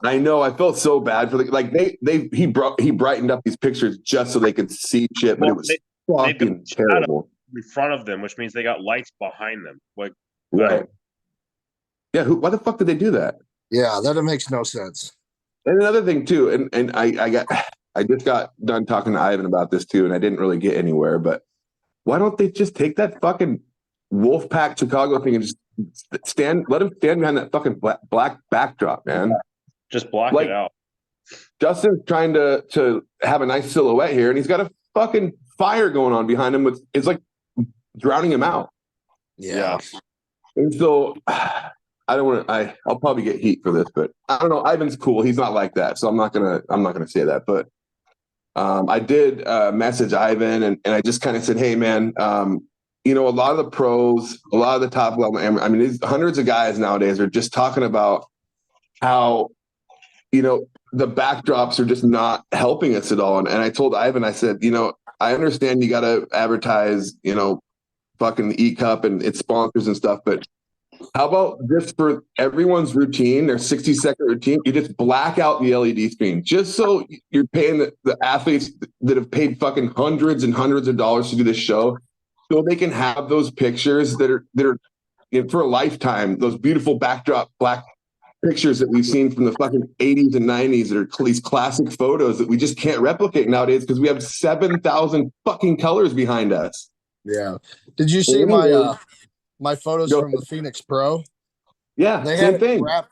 I know. I felt so bad for he brightened up these pictures just so they could see shit, but it was fucking terrible. In front of them, which means they got lights behind them. Like, right. Yeah, why the fuck did they do that? Yeah, that makes no sense. And another thing too, and I just got done talking to Ivan about this too, and I didn't really get anywhere, but why don't they just take that fucking Wolfpack Chicago thing and just let him stand behind that fucking black backdrop, man. Just block it out. Justin's trying to have a nice silhouette here, and he's got a fucking fire going on behind him. It's like drowning him out. Yeah. And so I don't want to. I'll probably get heat for this, but I don't know. Ivan's cool. He's not like that, so I'm not gonna say that. But I did message Ivan, and I just kind of said, hey, man. A lot of the pros, a lot of the top level, I mean, these hundreds of guys nowadays are just talking about how, the backdrops are just not helping us at all. And I told Ivan, I said, I understand you got to advertise, fucking the ECUP and its sponsors and stuff, but how about just for everyone's routine, their 60-second routine, you just black out the LED screen just so you're paying the athletes that have paid fucking hundreds and hundreds of dollars to do this show, so they can have those pictures that are for a lifetime, those beautiful backdrop black pictures that we've seen from the fucking 80s and 90s that are these classic photos that we just can't replicate nowadays because we have 7,000 fucking colors behind us. Yeah. Did you see my photos from the Phoenix Pro? Yeah, they same had thing. Wrapped.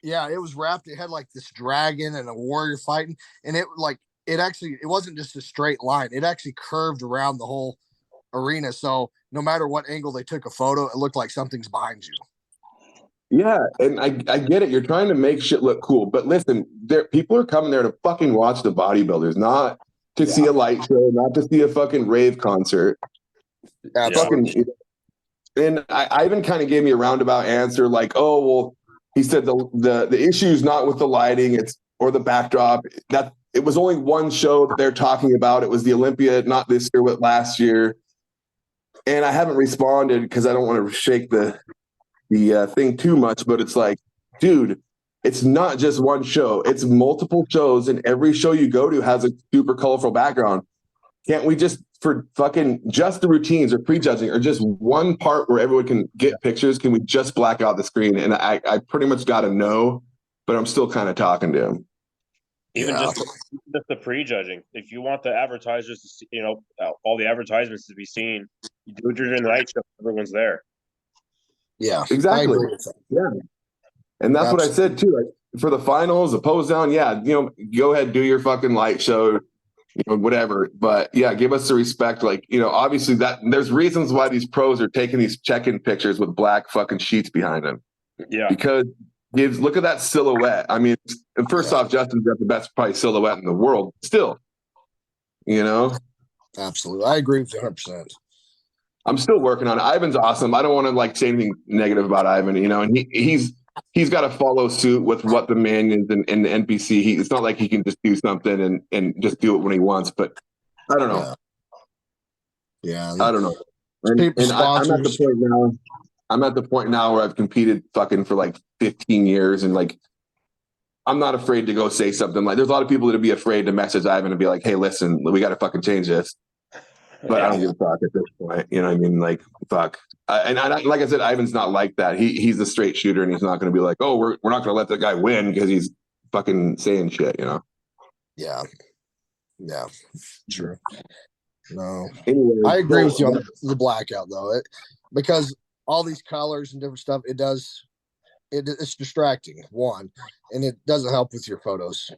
Yeah, it was wrapped. It had like this dragon and a warrior fighting, and it like it wasn't just a straight line. It actually curved around the whole arena. So no matter what angle they took a photo, it looked like something's behind you. Yeah, and I get it. You're trying to make shit look cool, but listen, people are coming there to fucking watch the bodybuilders, not to see a light show, not to see a fucking rave concert. Fucking, and Ivan kind of gave me a roundabout answer, like, oh well, he said the issue's not with the lighting, or the backdrop. That it was only one show that they're talking about. It was the Olympia, not this year, but last year. And I haven't responded because I don't want to shake the thing too much, but it's like, dude, it's not just one show. It's multiple shows, and every show you go to has a super colorful background. Can't we just, for fucking just the routines or prejudging or just one part where everyone can get pictures, can we just black out the screen? And I pretty much got to know, but I'm still kind of talking to him. Even just the prejudging. If you want the advertisers to see, all the advertisements to be seen, you do it during the night show, everyone's there. Yeah, exactly. Yeah, and that's what I said too. Like, for the finals, the pose down, yeah, go ahead, do your fucking light show, whatever. But yeah, give us the respect. Like, obviously that there's reasons why these pros are taking these check-in pictures with black fucking sheets behind them. Yeah, because look at that silhouette. I mean, first off, Justin's got the best probably silhouette in the world. Still, absolutely, I agree with you 100%. I'm still working on it. Ivan's awesome. I don't want to say anything negative about Ivan, and he's got to follow suit with what the man is in the NPC. It's not like he can just do something and just do it when he wants, but I don't know. Yeah. I don't know. And I'm at the point now where I've competed fucking for like 15 years, and like, I'm not afraid to go say something. Like, there's a lot of people that would be afraid to message Ivan and be like, hey, listen, we got to fucking change this. But I don't give a fuck at this point. You know what I mean? Like, fuck. And like I said, Ivan's not like that. He's a straight shooter, and he's not going to be like, oh, we're not going to let the guy win because he's fucking saying shit, Yeah. Yeah. True. No. Anyway, I agree with you on the blackout, though. Because all these colors and different stuff, it's distracting, one, and it doesn't help with your photos.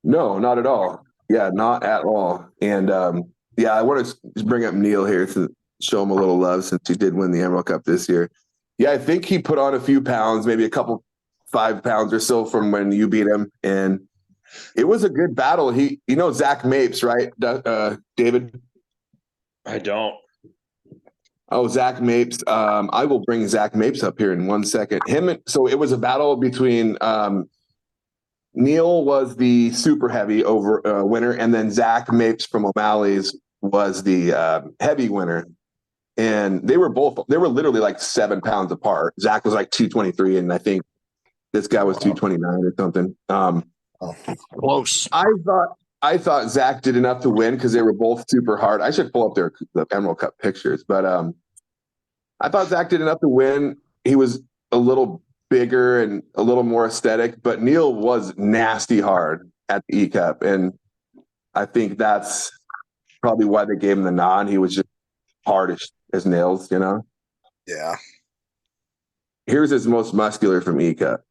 No, not at all. Yeah, not at all. And I want to just bring up Neil here to show him a little love since he did win the Emerald Cup this year. Yeah, I think he put on a few pounds, maybe a couple 5 pounds or so from when you beat him, and it was a good battle. Zach Mapes, right, David? I don't. Oh, Zach Mapes. I will bring Zach Mapes up here in 1 second. So it was a battle between Neil was the super heavy winner, and then Zach Mapes from O'Malley's was the heavy winner. And they were literally like 7 pounds apart. Zach was like 223, and I think this guy was 229 or something. Close. I thought Zach did enough to win because they were both super hard. I should pull up the Emerald Cup pictures, but I thought Zach did enough to win. He was a little bigger and a little more aesthetic, but Neil was nasty hard at the ECUP, and I think that's probably why they gave him the nod. He was just hard as nails, Yeah. Here's his most muscular from ECUP.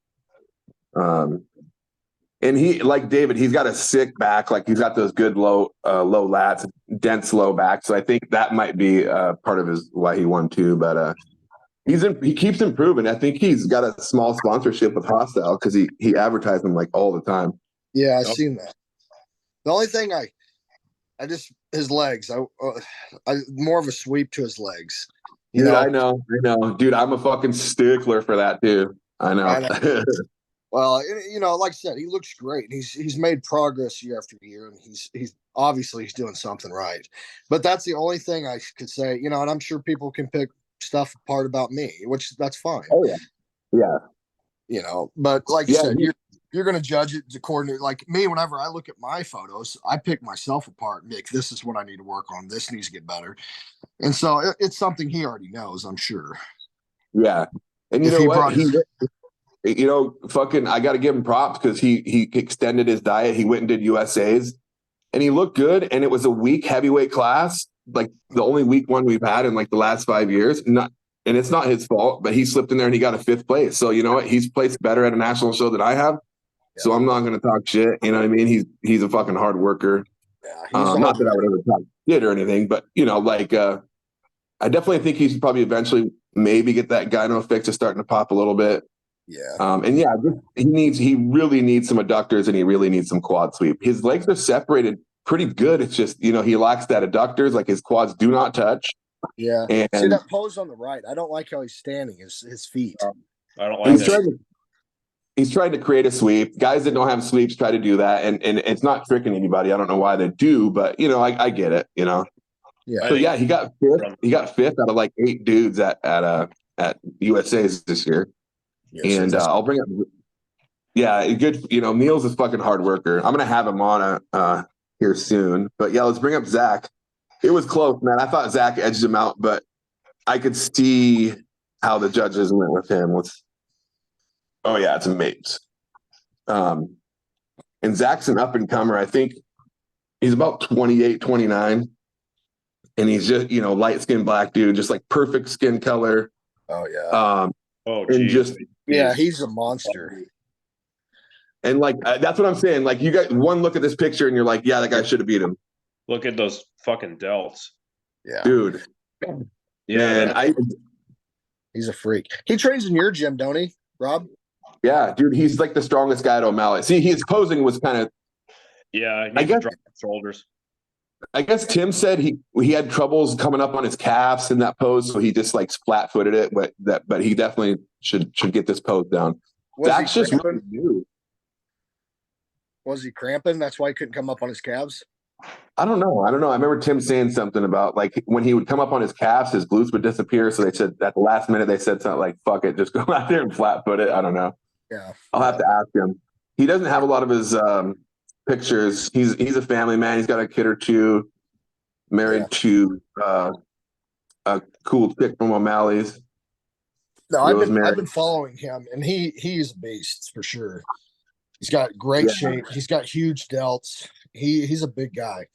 And he, like David, he's got a sick back. Like, he's got those good low lats, dense low back. So I think that might be part of why he won too. But he keeps improving. I think he's got a small sponsorship with Hostile because he advertised them like all the time. Yeah, I've seen that. The only thing I just his legs. I more of a sweep to his legs. I know. Dude, I'm a fucking stickler for that too. I know. Well, like I said, he looks great. He's made progress year after year, and he's obviously doing something right. But that's the only thing I could say, and I'm sure people can pick stuff apart about me, which that's fine. Oh yeah, yeah. But like you said, you're going to judge it according to, like me. Whenever I look at my photos, I pick myself apart and make, this is what I need to work on. This needs to get better, and so it's something he already knows, I'm sure. Yeah, and you know what? I got to give him props because he extended his diet. He went and did USA's, and he looked good. And it was a weak heavyweight class, like the only weak one we've had in like the last 5 years. And it's not his fault, but he slipped in there and he got a 5th place. So you know what? He's placed better at a national show than I have. So I'm not going to talk shit. You know what I mean? He's a fucking hard worker. Yeah, Not that I would ever talk shit or anything, but I definitely think he should probably eventually maybe get that gyno fix is starting to pop a little bit. Yeah. He really needs some adductors and he really needs some quad sweep. His legs are separated pretty good. It's just, he lacks that adductors, like his quads do not touch. Yeah. And see that pose on the right. I don't like how he's standing, his feet. I don't like he's trying to create a sweep. Guys that don't have sweeps try to do that. And it's not tricking anybody. I don't know why they do, but I get it, Yeah. So he got fifth. He got fifth out of like 8 dudes at USA's this year. Yes, and I'll bring up. Yeah, good. Neil's a fucking hard worker. I'm gonna have him on here soon. But yeah, let's bring up Zach. It was close, man. I thought Zach edged him out, but I could see how the judges went with him. Oh yeah, it's a mate. And Zach's an up and comer. I think he's about 28, 29. And he's just, light skinned black dude, just like perfect skin color. Oh yeah. And just he's a monster. And like that's what I'm saying. Like you got one look at this picture and you're like, yeah, that guy should have beat him. Look at those fucking delts. Yeah. Dude. Yeah. And he's a freak. He trains in your gym, don't he, Rob? Yeah, dude, he's like the strongest guy at O'Malley. See, his posing was kind of I guess drop shoulders. I guess Tim said he had troubles coming up on his calves in that pose, so he just like flat footed it. But he definitely should get this pose down. That's just really new. Was he cramping? That's why he couldn't come up on his calves. I don't know. I remember Tim saying something about like when he would come up on his calves, his glutes would disappear. So they said at the last minute they said something like, "Fuck it, just go out there and flat foot it." I don't know. Yeah, I'll have to ask him. He doesn't have a lot of his pictures. He's a family man. He's got a kid or two, married to a cool chick from O'Malley's. No, I've been following him, and he's a beast for sure. He's got great shape. He's got huge delts. He's a big guy.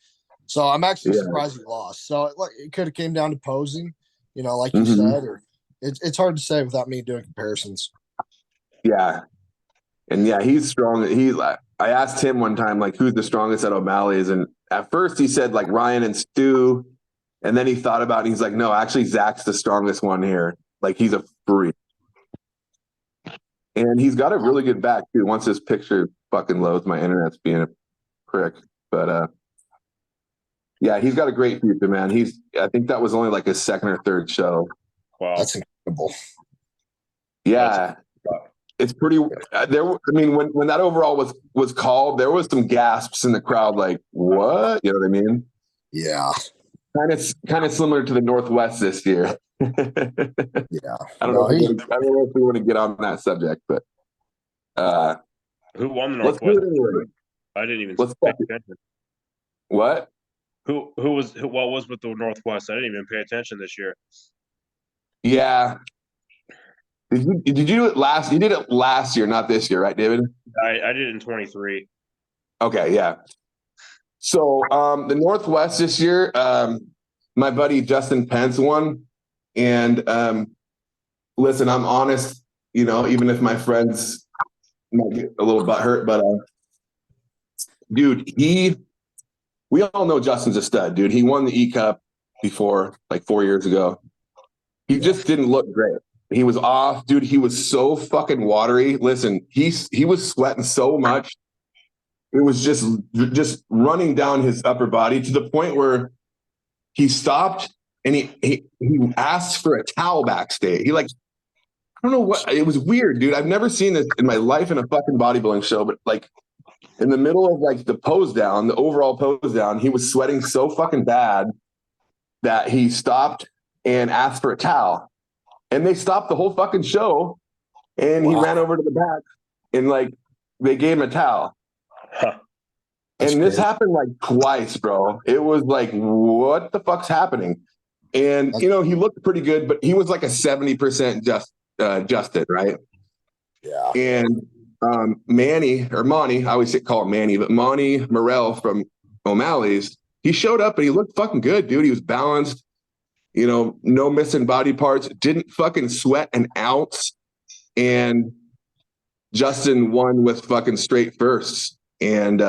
So I'm actually surprised he lost. So it could have came down to posing, like you said, or it's hard to say without me doing comparisons. Yeah. And he's strong. I asked him one time, like, who's the strongest at O'Malley's? And at first he said like Ryan and Stu. And then he thought about it and he's like, no, actually Zach's the strongest one here. Like he's a freak. And he's got a really good back too. Once this picture fucking loads, my internet's being a prick. But he's got a great future, man. I think that was only like his second or third show. Wow. That's incredible. Yeah. It's pretty when that overall was called, there was some gasps in the crowd, like, what? You know what I mean? Yeah. Kind of similar to the Northwest this year. Yeah. I don't know if we want to get on that subject, but who won the Northwest? I didn't even pay attention. What? What was with the Northwest? I didn't even pay attention this year. Yeah. Did you do it last? You did it last year, not this year, right, David? I did it in 23. Okay, yeah. So the Northwest this year, my buddy Justin Pence won. And listen, I'm honest, even if my friends might get a little butthurt, but dude, we all know Justin's a stud, dude. He won the ECUP before, like 4 years ago. He just didn't look great. He was off, dude. He was so fucking watery. Listen, he was sweating so much. It was just running down his upper body to the point where he stopped and he asked for a towel backstage. I don't know what, it was weird, dude. I've never seen this in my life in a fucking bodybuilding show, but like in the middle of like the pose down, the overall pose down, he was sweating so fucking bad that he stopped and asked for a towel. And they stopped the whole fucking show, and he ran over to the back, and like they gave him a towel. Huh. And this happened like twice, bro. It was like, what the fuck's happening? And he looked pretty good, but he was like a 70% adjusted, right? Yeah. And Monty, I always call him Manny, but Monty Morrell from O'Malley's, he showed up and he looked fucking good, dude. He was balanced. No missing body parts, didn't fucking sweat an ounce, and Justin won with fucking straight firsts. And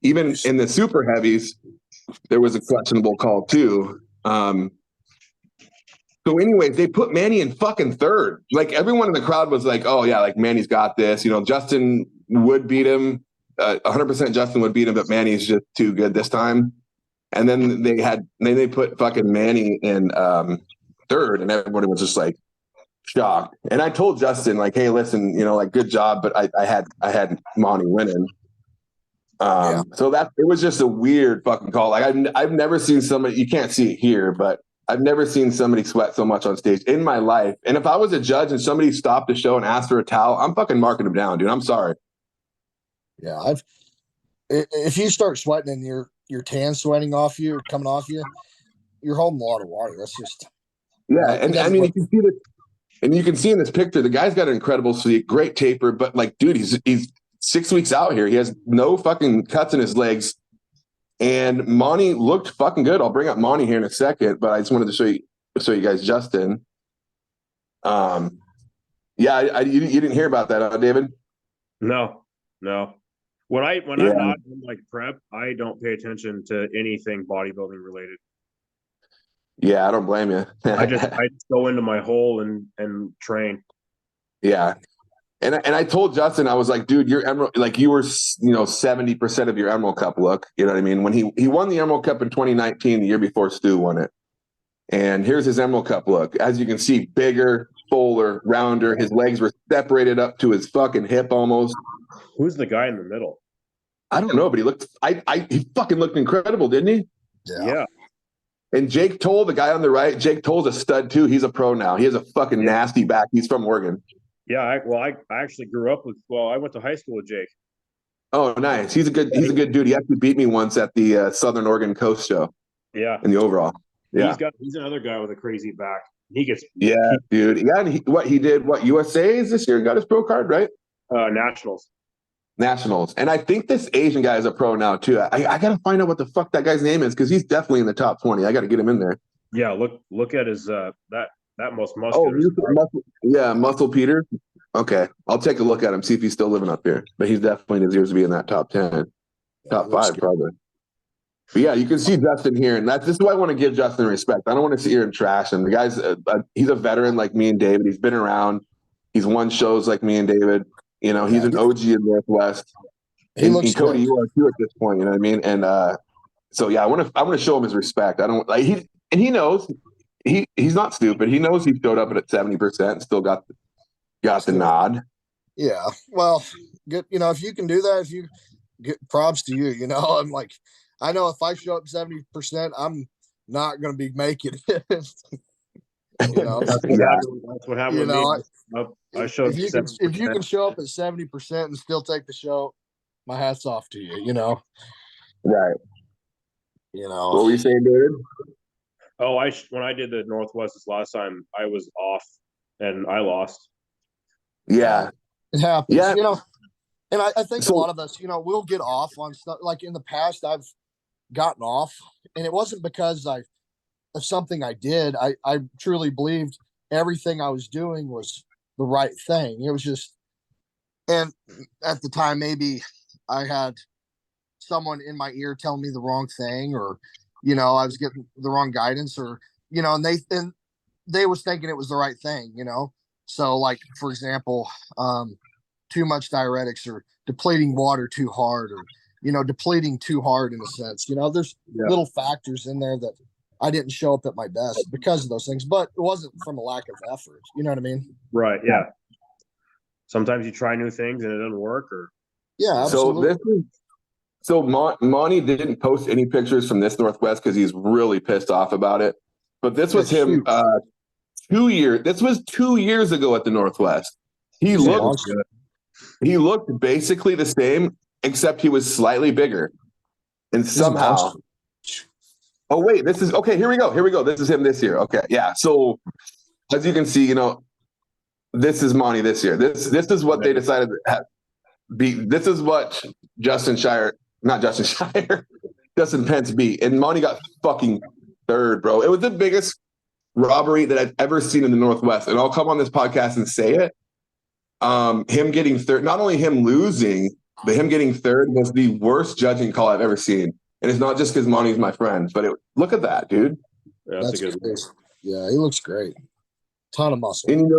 even in the super heavies, there was a questionable call too. So anyways, they put Manny in fucking third. Like everyone in the crowd was like, oh yeah, like Manny's got this. You know, Justin would beat him. 100% Justin would beat him, but Manny's just too good this time. And then they put fucking Manny in third, and everybody was just like shocked. And I told Justin, like, hey, listen, you know, like good job, but I had Monty winning. So that it was just a weird fucking call. Like I've never seen somebody, you can't see it here, but I've never seen somebody sweat so much on stage in my life. And if I was a judge and somebody stopped the show and asked for a towel, I'm fucking marking them down, dude. I'm sorry. Yeah, if you start sweating and your tan sweating off you or coming off you, you're holding a lot of water. That's just and I mean you can see this, and you can see in this picture, the guy's got an incredible sleep, great taper, but like, dude, he's 6 weeks out here. He has no fucking cuts in his legs. And Monty looked fucking good. I'll bring up Monty here in a second, but I just wanted to show you guys Justin. You didn't hear about that, David? No. When I'm not in like prep, I don't pay attention to anything bodybuilding related. Yeah, I don't blame you. I just go into my hole and train. Yeah. And I told Justin, I was like, dude, your Emerald, like you were, 70% of your Emerald Cup look. You know what I mean? When he won the Emerald Cup in 2019, the year before Stu won it. And here's his Emerald Cup look. As you can see, bigger, fuller, rounder. His legs were separated up to his fucking hip almost. Who's the guy in the middle? I don't know, but he looked, he fucking looked incredible, didn't he? Yeah. And Jake Toll, the guy on the right, Jake Toll's a stud too. He's a pro now. He has a fucking nasty back. He's from Oregon. Yeah, I actually grew up with. Well, I went to high school with Jake. Oh, nice. He's a good dude. He actually beat me once at the Southern Oregon Coast show. Yeah, in the overall. Yeah, he's another guy with a crazy back. He gets dude. Yeah, and he did USA's this year, got his pro card, right? Nationals, and I think this Asian guy is a pro now too. I gotta find out what the fuck that guy's name is because he's definitely in the top 20. I got to get him in there. Yeah, look at his that most muscular. Muscle Peter. Okay, I'll take a look at him, see if he's still living up here. But he's definitely deserves to be in that top 10, top 5 probably. But yeah, you can see Justin here, and this is why I want to give Justin respect. I don't want to sit here and trash him. The guy's he's a veteran like me and David. He's been around. He's won shows like me and David. You know, he's an OG in Northwest. And Cody, you are too at this point. You know what I mean? And so yeah, I want to show him his respect. I don't like he knows he's not stupid. He knows he showed up at 70% and still got the nod. Yeah, well, good. You know, if you can do that, if you get props to you. You know, I'm like, I know if I show up 70%, I'm not going to be making it. You know, that's what happened. You know, I showed if you can show up at 70% and still take the show, my hat's off to you. You know, right? You know, what were you saying, David? Oh, when I did the Northwest this last time, I was off and I lost. Yeah, it happens. Yeah, you know, and I think a lot of us, you know, we'll get off on stuff. Like in the past, I've gotten off, and it wasn't because of something I did. I truly believed everything I was doing was the right thing. It was just, and at the time, maybe I had someone in my ear telling me the wrong thing, or, you know, I was getting the wrong guidance, or, you know, and they was thinking it was the right thing, you know? So like, for example, too much diuretics or depleting water too hard, or, you know, depleting too hard in a sense, you know, there's little factors in there that I didn't show up at my best because of those things, but it wasn't from a lack of effort. You know what I mean? Right. Yeah. Sometimes you try new things and it doesn't work, or. Yeah, absolutely. So Monty didn't post any pictures from this Northwest because he's really pissed off about it. But this was him 2 years. This was 2 years ago at the Northwest. He looked basically the same, except he was slightly bigger. And somehow. Oh wait, this is okay. Here we go. This is him this year. Okay, yeah. So as you can see, you know, this is Monty this year. This is what they decided to have. This is what Justin Pence beat, and Monty got fucking third, bro. It was the biggest robbery that I've ever seen in the Northwest, and I'll come on this podcast and say it. him getting third, not only him losing, but him getting third was the worst judging call I've ever seen. And it's not just because Monty's my friend, but look at that, dude. That's a good one. Yeah, he looks great. Ton of muscle. And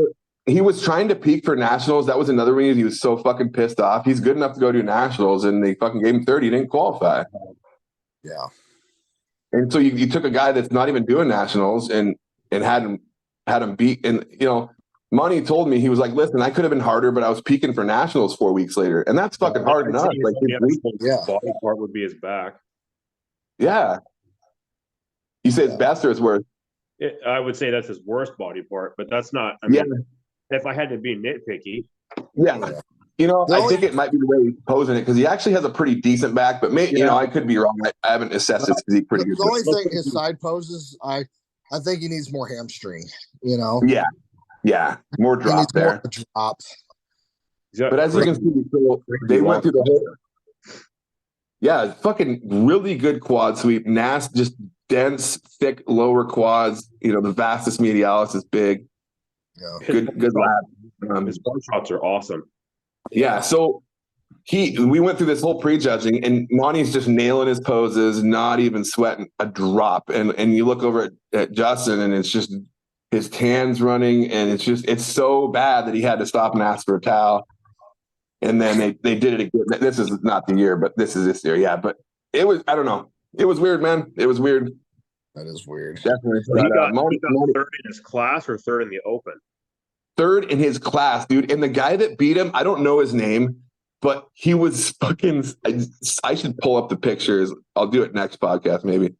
he was trying to peak for nationals. That was another reason he was so fucking pissed off. He's good enough to go to nationals, and they fucking gave him 30. He didn't qualify. Yeah. And so you took a guy that's not even doing nationals and had him beat. And Monty told me, he was like, "Listen, I could have been harder, but I was peaking for nationals 4 weeks later, and that's fucking hard enough." Like, body part would be his back. Yeah. You say it's best or it's worst? I would say that's his worst body part, but that's not. I mean, if I had to be nitpicky, I think it might be the way he's posing it, because he actually has a pretty decent back, but maybe I could be wrong. I haven't assessed his physique pretty good. The only thing, his side poses, I think he needs more hamstring. Yeah, more drop there. More drop. But as you can see, so they went through the whole. Fucking really good quad sweep. Just dense, thick lower quads. The vastus medialis is big. Yeah. Good lab. His ball shots are awesome. Yeah, so we went through this whole prejudging, and Monty's just nailing his poses, not even sweating a drop. And you look over at Justin, and it's just his tan's running, and it's so bad that he had to stop and ask for a towel. And then they did it again. This is not the year, but this is this year. Yeah, but it was, I don't know. It was weird, man. It was weird. That is weird. Definitely. He got third in his class or third in the open? Third in his class, dude. And the guy that beat him, I don't know his name, but he was fucking. I should pull up the pictures. I'll do it next podcast, maybe.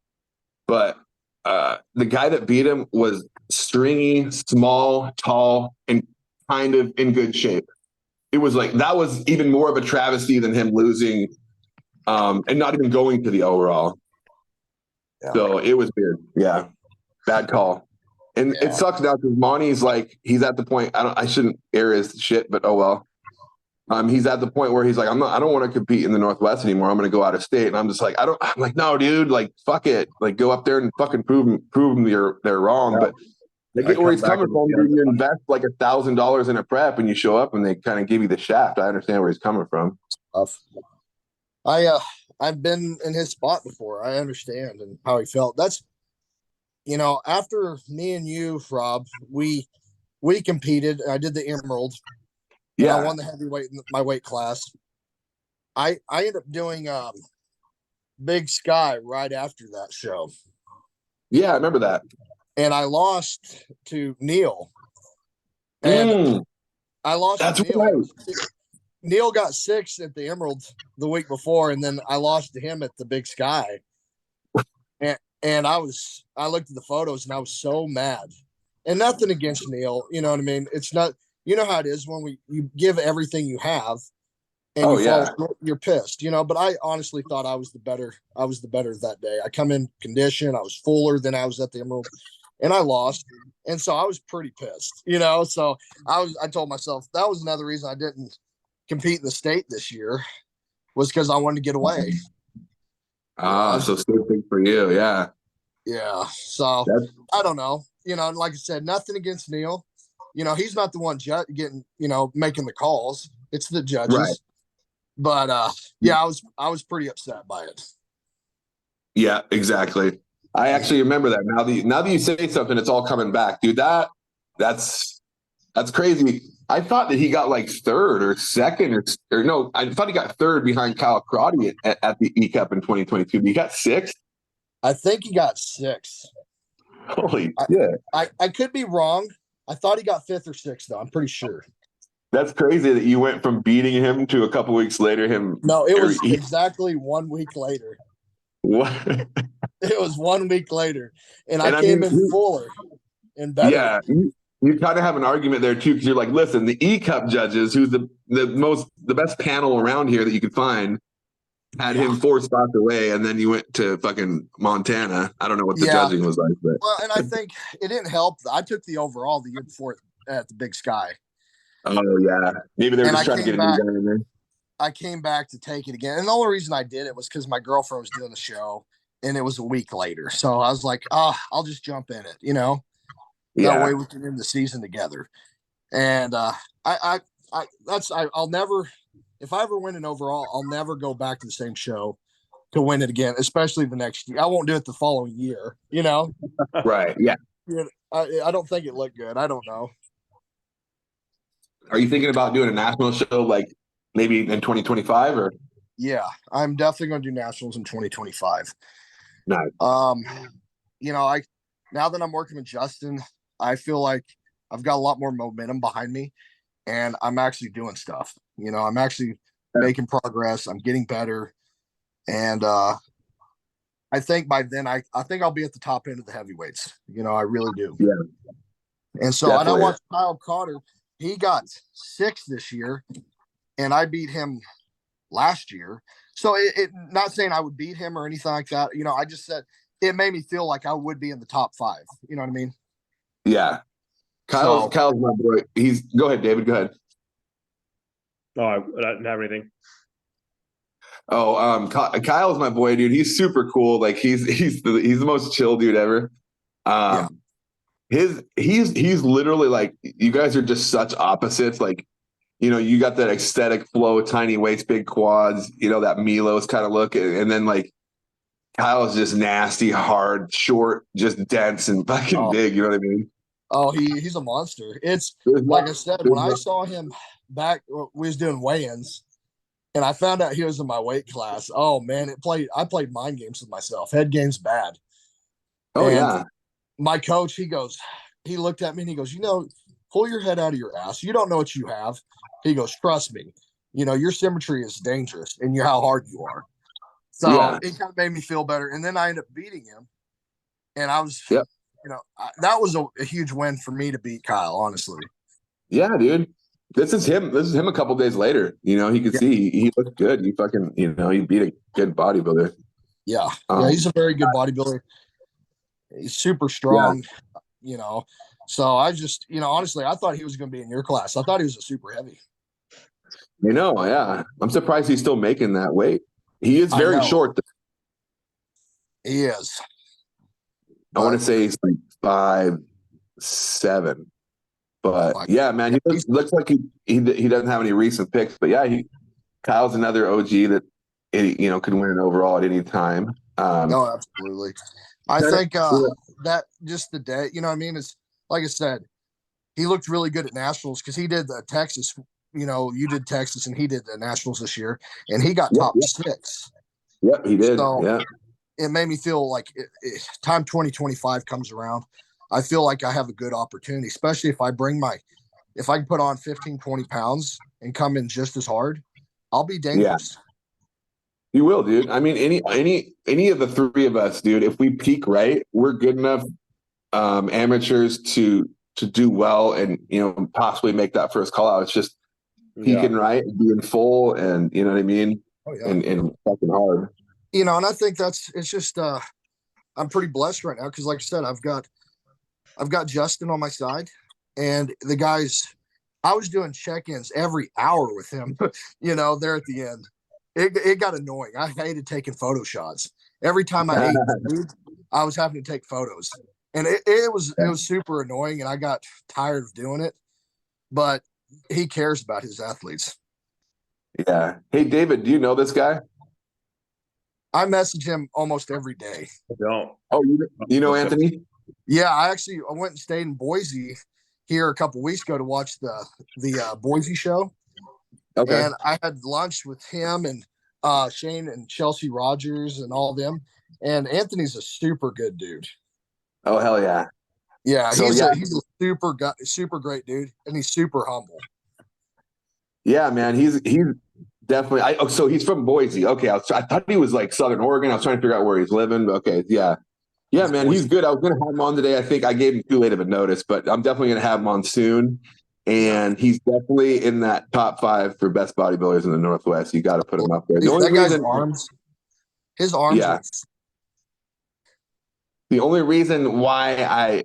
But the guy that beat him was stringy, small, tall, and kind of in good shape. It was like, that was even more of a travesty than him losing and not even going to the overall. Yeah. So it was weird. Yeah. Bad call. And it sucks now because Monty's like, he's at the point, I shouldn't air his shit, but oh well. He's at the point where he's like, I don't want to compete in the Northwest anymore. I'm going to go out of state. And I'm just like, I'm like, no, dude, like, fuck it. Like, go up there and fucking prove them they're wrong. Yeah. But I get where he's coming from. You invest like $1,000 in a prep and you show up and they kind of give you the shaft. I understand where he's coming from. Tough. I've been in his spot before. I understand and how he felt. That's, after me and you, Rob, we competed. I did the Emerald. Yeah, I won the heavyweight in my weight class. I ended up doing Big Sky right after that show. Yeah, I remember that. And I lost to Neil. And I lost to Neil. Right. Neil got 6th at the Emerald the week before, and then I lost to him at the Big Sky. And I looked at the photos and I was so mad. And nothing against Neil, you know what I mean? It's not, you know how it is when you give everything you have and fall short, you're pissed, but I honestly thought I was the better that day. I come in condition, I was fuller than I was at the Emerald, and I lost. And so I was pretty pissed, so I told myself that was another reason I didn't compete in the state this year, was because I wanted to get away. So same thing for you. Yeah. Yeah. So I don't know, like I said, nothing against Neil. He's not the one making the calls. It's the judges. Right. But I was pretty upset by it. Yeah, exactly. I actually remember that. Now that you say something, it's all coming back, dude. That's crazy. I thought that he got like third or second or no, I thought he got third behind Kyle Crotty at the ECUP in 2022. But he got 6th? I think he got 6th. Holy shit. I could be wrong. I thought he got 5th or 6th, though. I'm pretty sure. That's crazy that you went from beating him to a couple weeks later him. No, it was exactly 1 week later. What? It was 1 week later, and I came in fuller and better. Yeah, you kind of have an argument there too, because you're like, listen, the ECUP judges, who's the best panel around here that you could find, had him 4 spots away, and then you went to fucking Montana. I don't know what the judging was like, but and I think it didn't help. I took the overall the year before at the Big Sky. Oh yeah, maybe they were just trying to get a new guy in there. I came back to take it again, and the only reason I did it was because my girlfriend was doing the show, and it was a week later. So I was like, I'll just jump in it, That way we can end the season together. And I I'll never, if I ever win an overall, I'll never go back to the same show to win it again, especially the next year. I won't do it the following year, you know? Right. Yeah. I don't think it looked good. I don't know. Are you thinking about doing a national show like maybe in 2025 or? Yeah, I'm definitely going to do nationals in 2025. Nice. You know, now that I'm working with Justin, I feel like I've got a lot more momentum behind me, and I'm actually doing stuff. You know, I'm actually making progress. I'm getting better, and I think by then I think I'll be at the top end of the heavyweights. You know, I really do. Yeah. And so and I watched Kyle Cotter. He got 6 this year, and I beat him last year. So it not saying I would beat him or anything like that. You know, I just said it made me feel like I would be in the top 5. You know what I mean? Yeah. Kyle's my boy. Go ahead, David. Go ahead. No, I didn't have anything. Oh, Kyle's my boy, dude. He's super cool. Like he's the most chill dude ever. He's literally like, you guys are just such opposites. Like, you know, you got that aesthetic flow, tiny weights, big quads, you know, that Milos kind of look. And then like Kyle's just nasty, hard, short, just dense and fucking big. You know what I mean? Oh, he's a monster. It's like I said, when I saw him back, we was doing weigh-ins, and I found out he was in my weight class. Oh man, I played mind games with myself. Head games bad. Oh, yeah. My coach, he looked at me and he goes, you know, pull your head out of your ass. You don't know what you have. He goes, trust me. You know, your symmetry is dangerous and how hard you are. So it kind of made me feel better. And then I ended up beating him. And I was, you know, that was a huge win for me to beat Kyle, honestly. Yeah, dude. This is him a couple days later. You know, he could see he looked good. He fucking, you know, he beat a good bodybuilder. Yeah. He's a very good bodybuilder. He's super strong, you know. So I just, you know, honestly, I thought he was going to be in your class. I thought he was a super heavy. You know, yeah. I'm surprised he's still making that weight. He is very short. He is. I want to say he's like 5'7". But yeah, man, he looks like he doesn't have any recent picks. But yeah, Kyle's another OG that, you know, could win an overall at any time. No, absolutely. I think that just the day, you know what I mean? It's like I said, he looked really good at nationals because he did the Texas, you know, you did Texas and he did the nationals this year, and he got top 6. Yep, he did. So it made me feel like time 2025 comes around, I feel like I have a good opportunity, especially if I can put on 15, 20 pounds and come in just as hard, I'll be dangerous. You will, dude. I mean, any of the 3 of us, dude, if we peak right, we're good enough amateurs to do well and, you know, possibly make that first call out. It's just peaking right, being full, and you know what I mean? And fucking hard. You know, and I think it's just I'm pretty blessed right now because like I said, I've got Justin on my side, and the guys, I was doing check-ins every hour with him, you know, there at the end. It got annoying. I hated taking photo shots. Every time I ate food, I was having to take photos. And it was super annoying, and I got tired of doing it. But he cares about his athletes. Yeah. Hey, David, do you know this guy? I message him almost every day. No. Oh, you know Anthony? Yeah, I went and stayed in Boise here a couple weeks ago to watch the Boise show. Okay. And I had lunch with him and Shane and Chelsea Rogers and all of them. And Anthony's a super good dude. Oh, hell yeah. Yeah, he's a super great dude, and he's super humble. Yeah, man, he's definitely. So he's from Boise. Okay, I thought he was like Southern Oregon. I was trying to figure out where he's living. Okay, yeah, man, he's good. I was going to have him on today. I think I gave him too late of a notice, but I'm definitely going to have him on soon. And he's definitely in that top 5 for best bodybuilders in the Northwest. You got to put him up there. His arms. Yeah. The only reason why I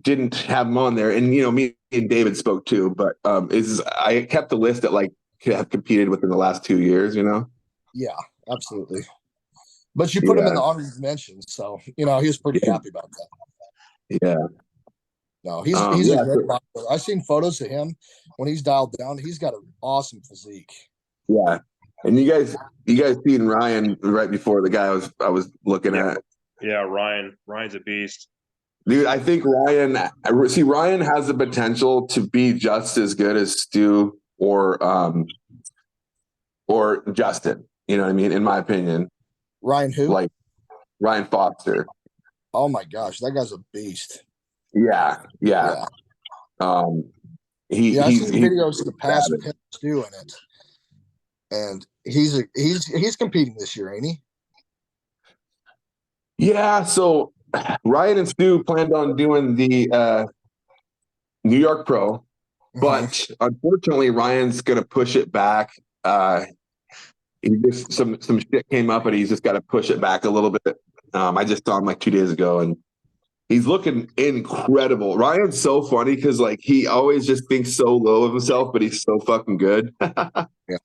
didn't have him on there, and you know, me and David spoke too, but is I kept the list that like have competed within the last 2 years. You know. Yeah, absolutely. But you put him in the honorable mentions, so you know he was pretty happy about that. Yeah. No, he's Yeah, a great bodybuilder. I've seen photos of him when he's dialed down. He's got an awesome physique. yeah. And you guys seen Ryan right before the guy I was looking at. Yeah, Ryan's a beast. Dude, I think Ryan has the potential to be just as good as Stu or Justin. You know what I mean? In my opinion. Ryan who? Like Ryan Foster. Oh my gosh, that guy's a beast. Yeah. I've seen videos in the past savage. with him doing it. And he's competing this year, ain't he? Yeah, so Ryan and Stu planned on doing the New York Pro, but unfortunately Ryan's gonna push it back. He just some shit came up and he's just got to push it back a little bit. I just saw him like 2 days ago and he's looking incredible. Ryan's so funny because like he always just thinks so low of himself, but he's so fucking good. Yeah.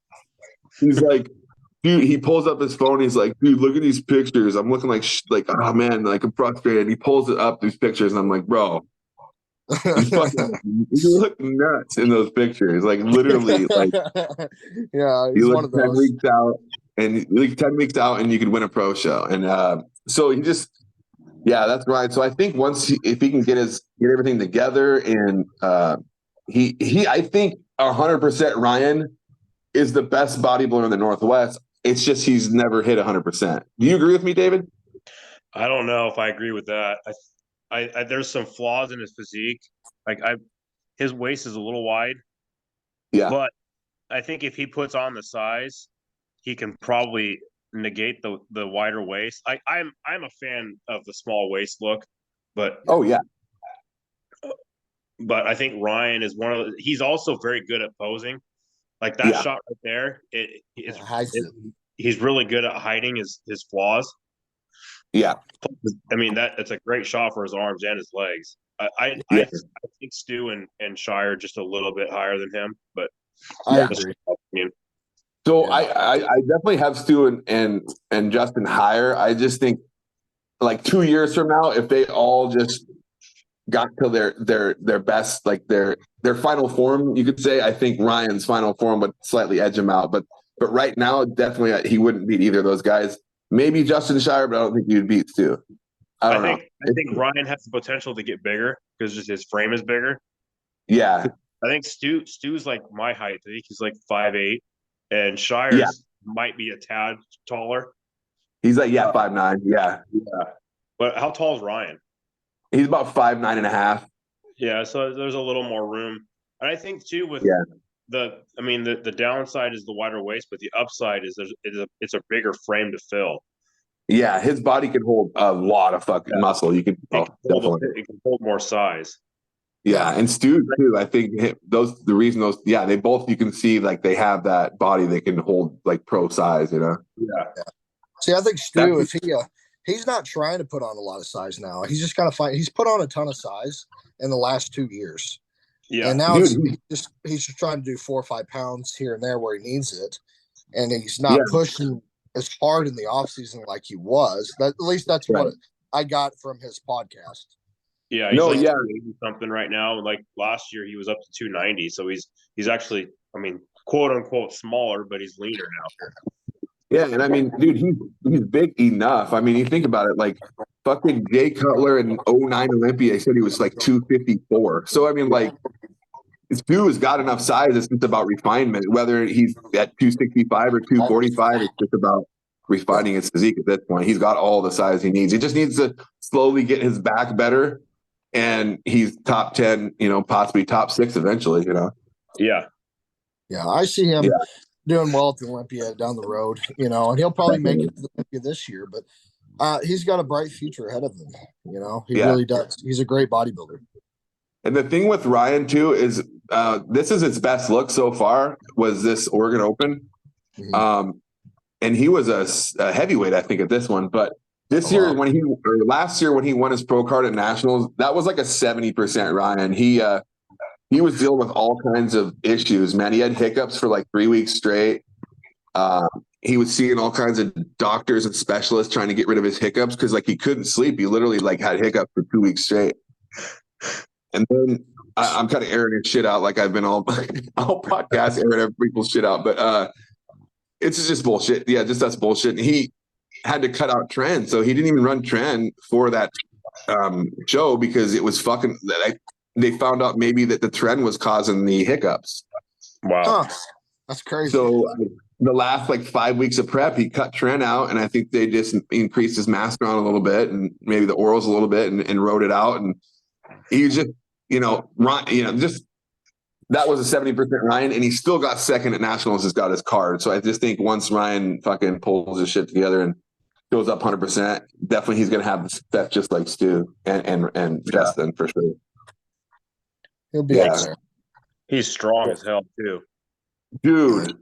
He's like, dude, he pulls up his phone. He's like, dude, look at these pictures. I'm looking like, oh man, like I'm frustrated. He pulls it up, these pictures, and I'm like, bro, you look nuts in those pictures. Like literally, like yeah, he's you one look of 10 those. weeks out, and like 10 weeks out, and you could win a pro show. And so he just, yeah, that's right. So I think if he can get everything together, and I think 100% Ryan is the best bodybuilder in the Northwest. It's just he's never hit 100%. Do you agree with me, David? I don't know if I agree with that. I there's some flaws in his physique. Like his waist is a little wide. Yeah. But I think if he puts on the size, he can probably negate the wider waist. I'm a fan of the small waist look, but oh yeah. But I think Ryan is he's also very good at posing. Like that shot right there, he's really good at hiding his flaws. Yeah. I mean, it's a great shot for his arms and his legs. I think Stu and Shier just a little bit higher than him, but I agree. So I definitely have Stu and Justin higher. I just think like 2 years from now, if they all just got to their best, like their final form, you could say, I think Ryan's final form would slightly edge him out. But right now, definitely he wouldn't beat either of those guys. Maybe Justin Shier, but I don't think you'd beat Stu. I think Ryan has the potential to get bigger because just his frame is bigger. Yeah. I think Stu's like my height. I think he's like 5'8", and Shires might be a tad taller. He's like 5'9". Yeah. But how tall is Ryan? He's about 5'9.5". Yeah, so there's a little more room. And I think too with the downside is the wider waist, but the upside is it's a bigger frame to fill. Yeah, his body can hold a lot of fucking muscle. You can definitely it can hold more size. Yeah, and Stu too. I think they both, you can see like they have that body they can hold like pro size, you know. Yeah. See, I think Stu, if he's not trying to put on a lot of size now. He's just kind of he's put on a ton of size in the last 2 years. Yeah. And now he's just trying to do 4 or 5 pounds here and there where he needs it. And he's not pushing as hard in the off season like he was. At least that's what I got from his podcast. Yeah, he's something right now. Like last year he was up to 290. So he's actually, I mean, quote unquote smaller, but he's leaner now. Yeah, and I mean, dude, he's big enough. I mean, you think about it, like fucking Jay Cutler in 09 Olympia, he said he was like 254. So I mean, like Stu has got enough size. It's just about refinement. Whether he's at 265 or 245, it's just about refining his physique at this point. He's got all the size he needs. He just needs to slowly get his back better, and he's top 10, possibly top 6 eventually, Yeah. Yeah, I see him doing well at the Olympia down the road, and he'll probably make it to the Olympia this year, but he's got a bright future ahead of him. He really does. He's a great bodybuilder. And the thing with Ryan too is this is his best look so far, was this Oregon Open. Mm-hmm. And he was a heavyweight, I think, at this one. But last year when he won his pro card at Nationals, that was like a 70% Ryan. He was dealing with all kinds of issues, man. He had hiccups for like 3 weeks straight. He was seeing all kinds of doctors and specialists trying to get rid of his hiccups because like he couldn't sleep. He literally like had hiccups for 2 weeks straight. And then I'm kind of airing his shit out like I've been all podcast airing other people's shit out, but it's just bullshit. Yeah, just that's bullshit. And he had to cut out Trend, so he didn't even run Trend for that show because it was fucking. They found out maybe that the Trend was causing the hiccups. Wow, that's crazy. So the last like 5 weeks of prep, he cut Trent out, and I think they just increased his masteron a little bit, and maybe the orals a little bit, and wrote it out. And he was just, just that was a 70% Ryan, and he still got second at nationals. Has got his card. So I just think once Ryan fucking pulls his shit together and goes up 100%, definitely he's gonna have the stuff just like Stu and Justin for sure. He'll be up there. He's strong as hell too, dude.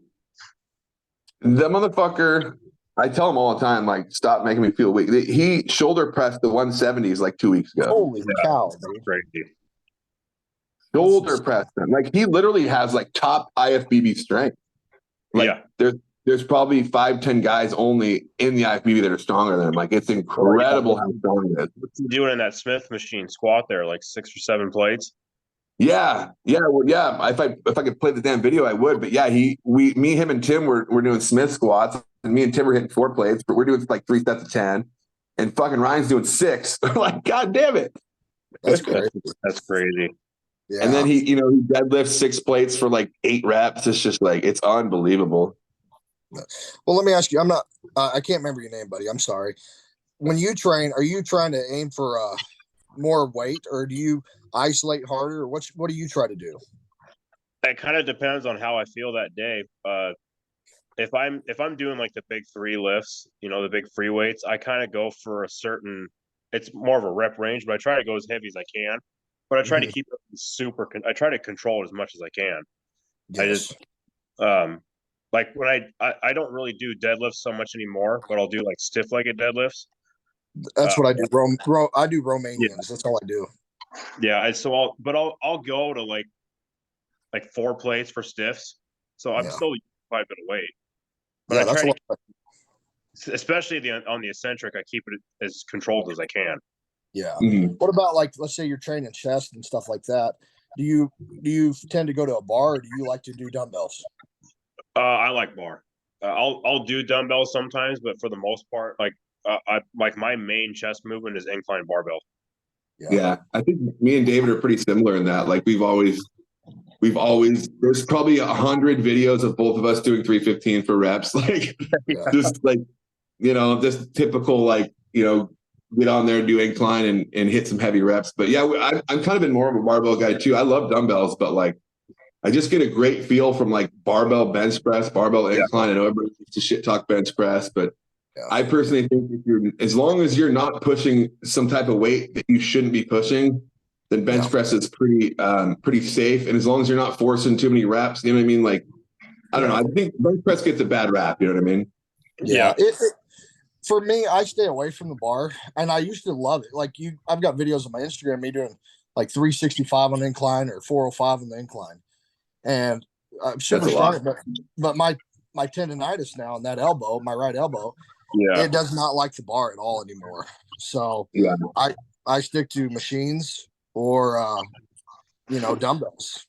The motherfucker, I tell him all the time, like, stop making me feel weak. He shoulder pressed the 170s like 2 weeks ago. Holy cow, dude. crazy. Shoulder pressed them. Like, he literally has like top IFBB strength. Like, there's probably 5-10 guys only in the IFBB that are stronger than him. Like, it's incredible how strong he is. What's he doing in that Smith machine squat there? Like 6 or 7 plates? Yeah. If I could play the damn video, I would. But yeah, me, him, and Tim were doing Smith squats, and me and Tim were hitting 4 plates, but we're doing like 3 sets of 10, and fucking Ryan's doing 6. Like, god damn it, that's crazy. That's crazy. Yeah. And then he deadlifts 6 plates for like 8 reps. It's just like, it's unbelievable. Well, let me ask you. I'm not. I can't remember your name, buddy. I'm sorry. When you train, are you trying to aim for more weight, or do you isolate harder, or what do you try to do? It kind of depends on how I feel that day. If I'm doing like the big 3 lifts, the big free weights, I kind of go for a certain. It's more of a rep range, but I try to go as heavy as I can. But I try to keep it I try to control it as much as I can. Yes. I just like when I don't really do deadlifts so much anymore, but I'll do like stiff-legged deadlifts. That's what I do. I do Romanians. Yeah. That's all I do. Yeah, I'll go to like 4 plates for stiffs. So I'm still quite a bit of weight. But I try to, especially on the eccentric, I keep it as controlled as I can. Yeah. Mm-hmm. What about, like, let's say you're training chest and stuff like that? Do you tend to go to a bar, or do you like to do dumbbells? I like bar. I'll do dumbbells sometimes, but for the most part, like my main chest movement is incline barbell. Yeah, I think me and David are pretty similar in that. Like, we've always there's probably 100 videos of both of us doing 315 for reps. Like, just like, just typical, like, get on there, do incline and hit some heavy reps. But yeah, I'm kind of been more of a barbell guy too. I love dumbbells, but like, I just get a great feel from like barbell bench press, barbell incline. I know everybody used to shit talk bench press, but I personally think as long as you're not pushing some type of weight that you shouldn't be pushing, then bench press is pretty safe. And as long as you're not forcing too many reps, you know what I mean? Like, I don't know. I think bench press gets a bad rap. You know what I mean? Yeah. For me, I stay away from the bar, and I used to love it. Like, I've got videos on my Instagram, me doing like 365 on the incline or 405 on the incline. And I'm super strong, but my tendonitis now in that elbow, my right elbow, it does not like the bar at all anymore. So I stick to machines or dumbbells.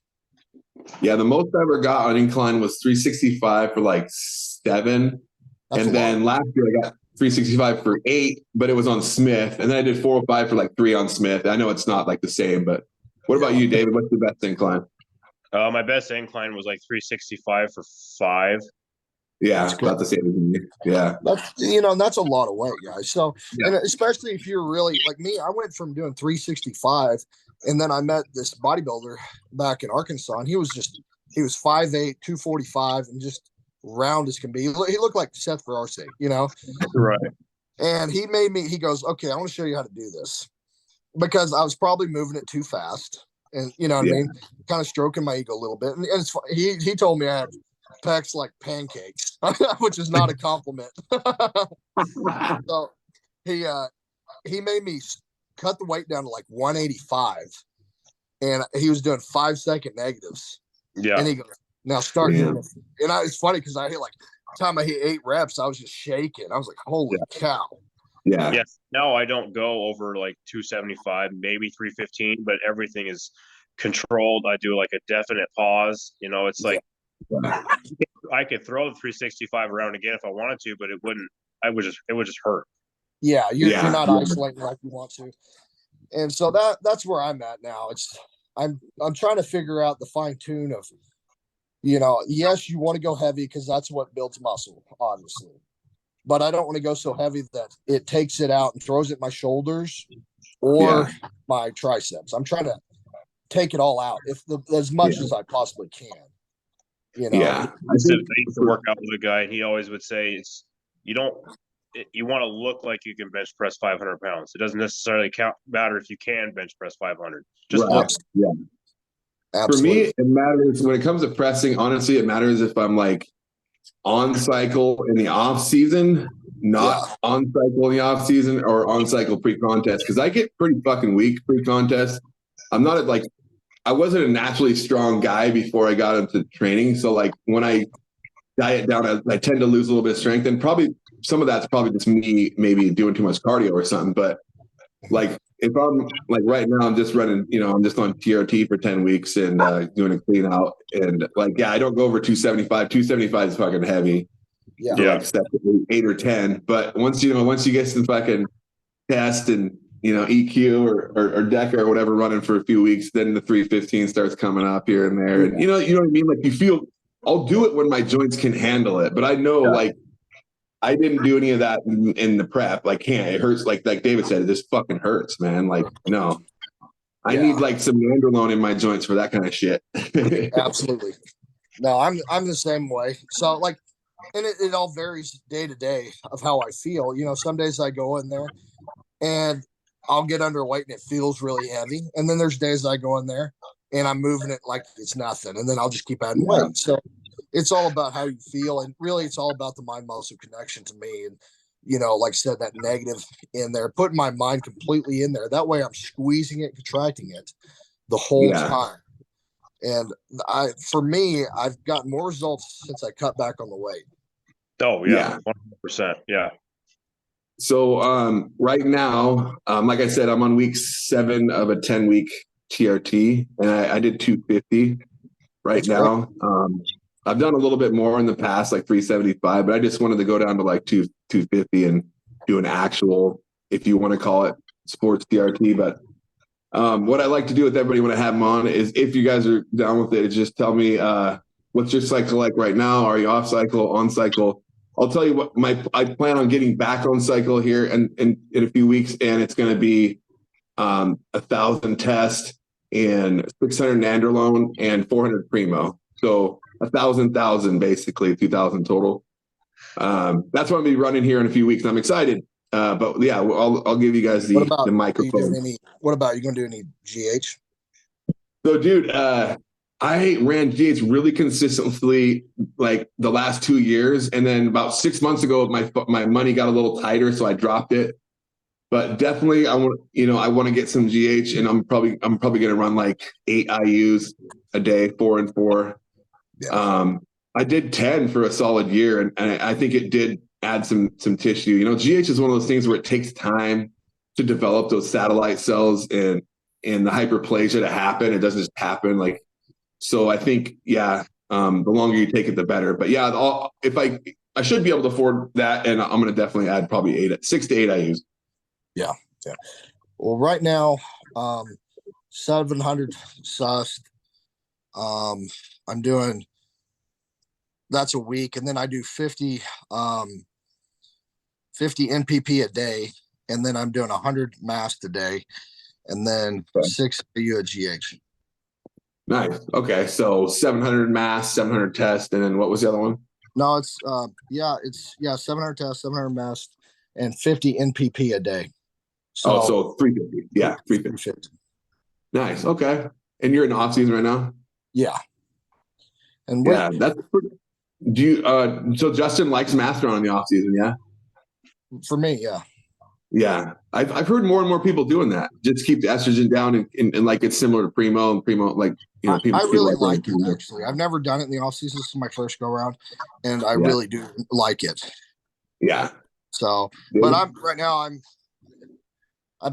Yeah, the most I ever got on incline was 365 for like 7. And then last year I got 365 for 8, but it was on Smith. And then I did 405 for like 3 on Smith. I know it's not like the same, but what about you, David? What's the best incline? My best incline was like 365 for 5. Yeah, about the same as me. Yeah. That's a lot of weight, guys. So, and especially if you're really like me, I went from doing 365, and then I met this bodybuilder back in Arkansas, and he was 5'8", 245, and just round as can be. He looked like Seth Ferrarse, Right. And he goes, okay, I want to show you how to do this, because I was probably moving it too fast. And what I mean? Kind of stroking my ego a little bit. And it's he told me I had pecs like pancakes, which is not a compliment. So he made me cut the weight down to like 185, and he was doing 5-second negatives. Yeah. And he goes, now start doing this. And it's funny because I hit time I hit 8 reps, I was just shaking. I was like, holy cow. Yeah. Yes. No, I don't go over like 275, maybe 315, but everything is controlled. I do like a definite pause. It's like Yeah. I could throw the 365 around again if I wanted to, but it wouldn't. It would just hurt. Yeah, you're Yeah. not isolating like you want to. And so that's where I'm at now. I'm trying to figure out the fine tune of, yes, you want to go heavy because that's what builds muscle, obviously. But I don't want to go so heavy that it takes it out and throws it at my shoulders or my triceps. I'm trying to take it all out as much as I possibly can. Yeah. I used to work out with a guy, and he always would say, you want to look like you can bench press 500 pounds. It doesn't necessarily matter if you can bench press 500. Just look. Yeah. Absolutely. For me, it matters when it comes to pressing. Honestly, it matters if I'm like on cycle in the off season, not on cycle in the off season, or on cycle pre-contest. Because I get pretty fucking weak pre-contest. I'm not I wasn't a naturally strong guy before I got into training. So like when I diet down, I tend to lose a little bit of strength, and probably some of that's probably just me maybe doing too much cardio or something. But like if I'm like right now, I'm just running, I'm just on TRT for 10 weeks and doing a clean out. And like, I don't go over 275. 275 is fucking heavy. Yeah. Like step 8 or 10. But once you get some fucking test and, EQ or DECA or whatever running for a few weeks, then the 315 starts coming up here and there. And you know what I mean? Like you feel, I'll do it when my joints can handle it. But I know like, I didn't do any of that in the prep. Like, it hurts. Like David said, it just fucking hurts, man. Like, no, I need like some nandrolone in my joints for that kind of shit. Absolutely. No, I'm the same way. So like, and it all varies day to day of how I feel. Some days I go in there and I'll get underweight and it feels really heavy. And then there's days I go in there and I'm moving it like it's nothing. And then I'll just keep adding weight. So it's all about how you feel. And really, it's all about the mind-muscle connection to me. And, like I said, that negative in there, putting my mind completely in there. That way I'm squeezing it, contracting it the whole time. And for me, I've gotten more results since I cut back on the weight. Oh, yeah. 100%. Yeah. So right now, like I said, I'm on week 7 of a 10-week TRT, and I did 250 right now. I've done a little bit more in the past, like 375, but I just wanted to go down to like 250 and do an actual, if you want to call it, sports TRT. But what I like to do with everybody when I have them on is, if you guys are down with it, is just tell me what's your cycle like right now? Are you off cycle, on cycle? I'll tell you what I plan on getting back on cycle here in a few weeks, and it's going to be 1,000 test and 600 nandrolone and 400 primo. So 1,000 basically, 2,000 total. That's what I'm gonna be running here in a few weeks. I'm excited. But yeah, I'll give you guys the microphone. What about you gonna do any GH? So dude, I ran GH really consistently like the last 2 years, and then about 6 months ago, my money got a little tighter, so I dropped it. But definitely, I want to get some GH, and I'm probably gonna run like 8 IUs a day, 4 and 4. Yeah. I did 10 for a solid year, and I think it did add some tissue. GH is one of those things where it takes time to develop those satellite cells and the hyperplasia to happen. It doesn't just happen. Like, so I think, the longer you take it, the better. But yeah, if I should be able to afford that, and I'm going to definitely add probably 6 to 8 IUs. Yeah. Well, right now, 700 sus. I'm doing. That's a week, and then I do 50 NPP a day, and then I'm doing 100 mast a day, and then 6 IU at GH. Nice. Okay, so 700 mass, 700 test, and then what was the other one? No, it's 700 test, 700 mast, and 50 NPP a day. So 350. Yeah, 350. Nice. Okay. And you're in off season right now? Yeah. And that's pretty. Do you so Justin likes Mastron in the off season, yeah? For me, yeah. Yeah. I've heard more and more people doing that. Just keep the estrogen down and like it's similar to Primo, and Primo, like, people. I really like it, actually. I've never done it in the off season. This is my first go around, and I really do like it. Yeah. So, Dude. but I'm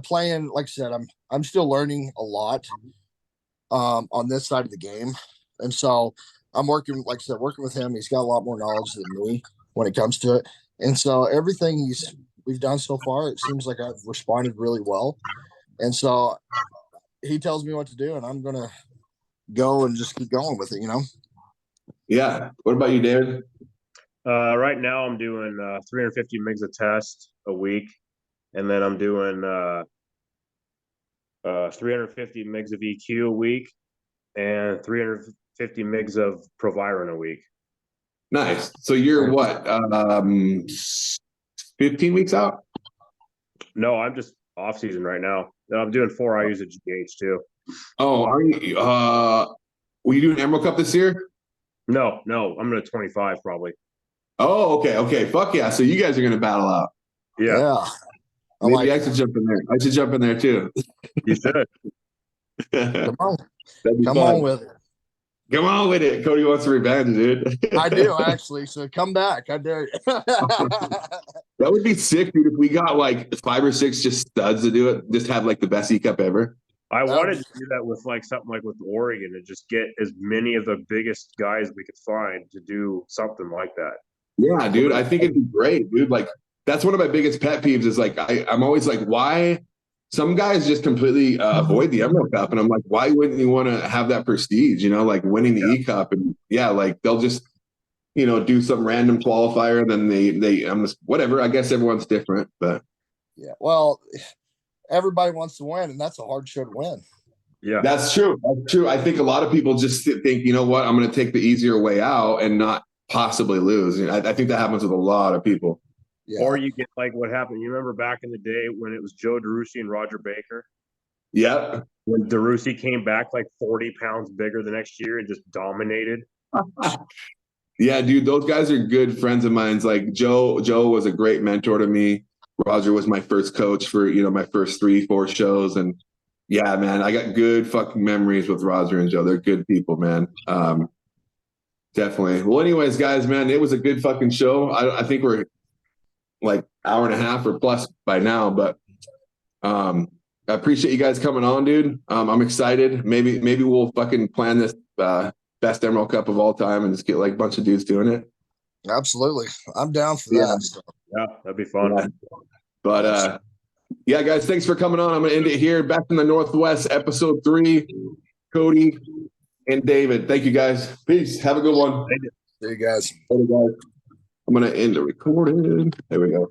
playing, like I said, I'm still learning a lot on this side of the game. And so I'm working, like I said, working with him. He's got a lot more knowledge than me when it comes to it. And so everything we've done so far, it seems like I've responded really well. And so he tells me what to do, and I'm gonna go and just keep going with it, you know? Yeah. What about you, David? Right now I'm doing 350 MIGs a test a week, and then I'm doing 350 MIGs of EQ a week and 350 MIGs of Proviron a week. Nice. So you're what? 15 weeks out? No, I'm just off season right now. I'm doing 4 IUs at GH too. Oh, are you were you doing Emerald Cup this year? No, I'm gonna 25 probably. Oh, okay. Fuck yeah. So you guys are gonna battle out. Yeah. Maybe I should jump in there. I should jump in there too. You should. Come on. That'd be Come fun. on with it. Come on with it. Cody wants revenge, dude. I do actually. So come back. I dare you. That would be sick, dude, if we got like 5 or 6 just studs to do it, just have like the best ECUP ever. I wanted to do that with like something like with Oregon and just get as many of the biggest guys we could find to do something like that. Yeah, dude. I think it'd be great, dude. Like that's one of my biggest pet peeves is like I'm always like, why some guys just completely avoid the Emerald Cup, and I'm like, why wouldn't you want to have that prestige? You know, like winning the ECUP, and like they'll just do some random qualifier, and then I'm just whatever. I guess everyone's different, but yeah. Well, everybody wants to win, and that's a hard show to win. Yeah, that's true. That's true. I think a lot of people just think, you know what, I'm going to take the easier way out and not possibly lose. I think that happens with a lot of people. Yeah. Or you get like what happened. You remember back in the day when it was Joe DeRusi and Roger Baker? Yeah. When DeRusi came back like 40 pounds bigger the next year and just dominated. Yeah, dude, those guys are good friends of mine. Like Joe was a great mentor to me. Roger was my first coach for, my first 3-4 shows. And yeah, man, I got good fucking memories with Roger and Joe. They're good people, man. Definitely. Well, anyways, guys, man, it was a good fucking show. I think we're like hour and a half or plus by now, but I appreciate you guys coming on, dude. I'm excited. Maybe we'll fucking plan this best Emerald Cup of all time and just get like a bunch of dudes doing it. Absolutely. I'm down for that. So. Yeah, that'd be fun. Yeah. But yeah, guys, thanks for coming on. I'm gonna end it here. Back in the Northwest, episode 3. Cody and David. Thank you guys. Peace. Have a good one. See you guys. I'm gonna end the recording. There we go.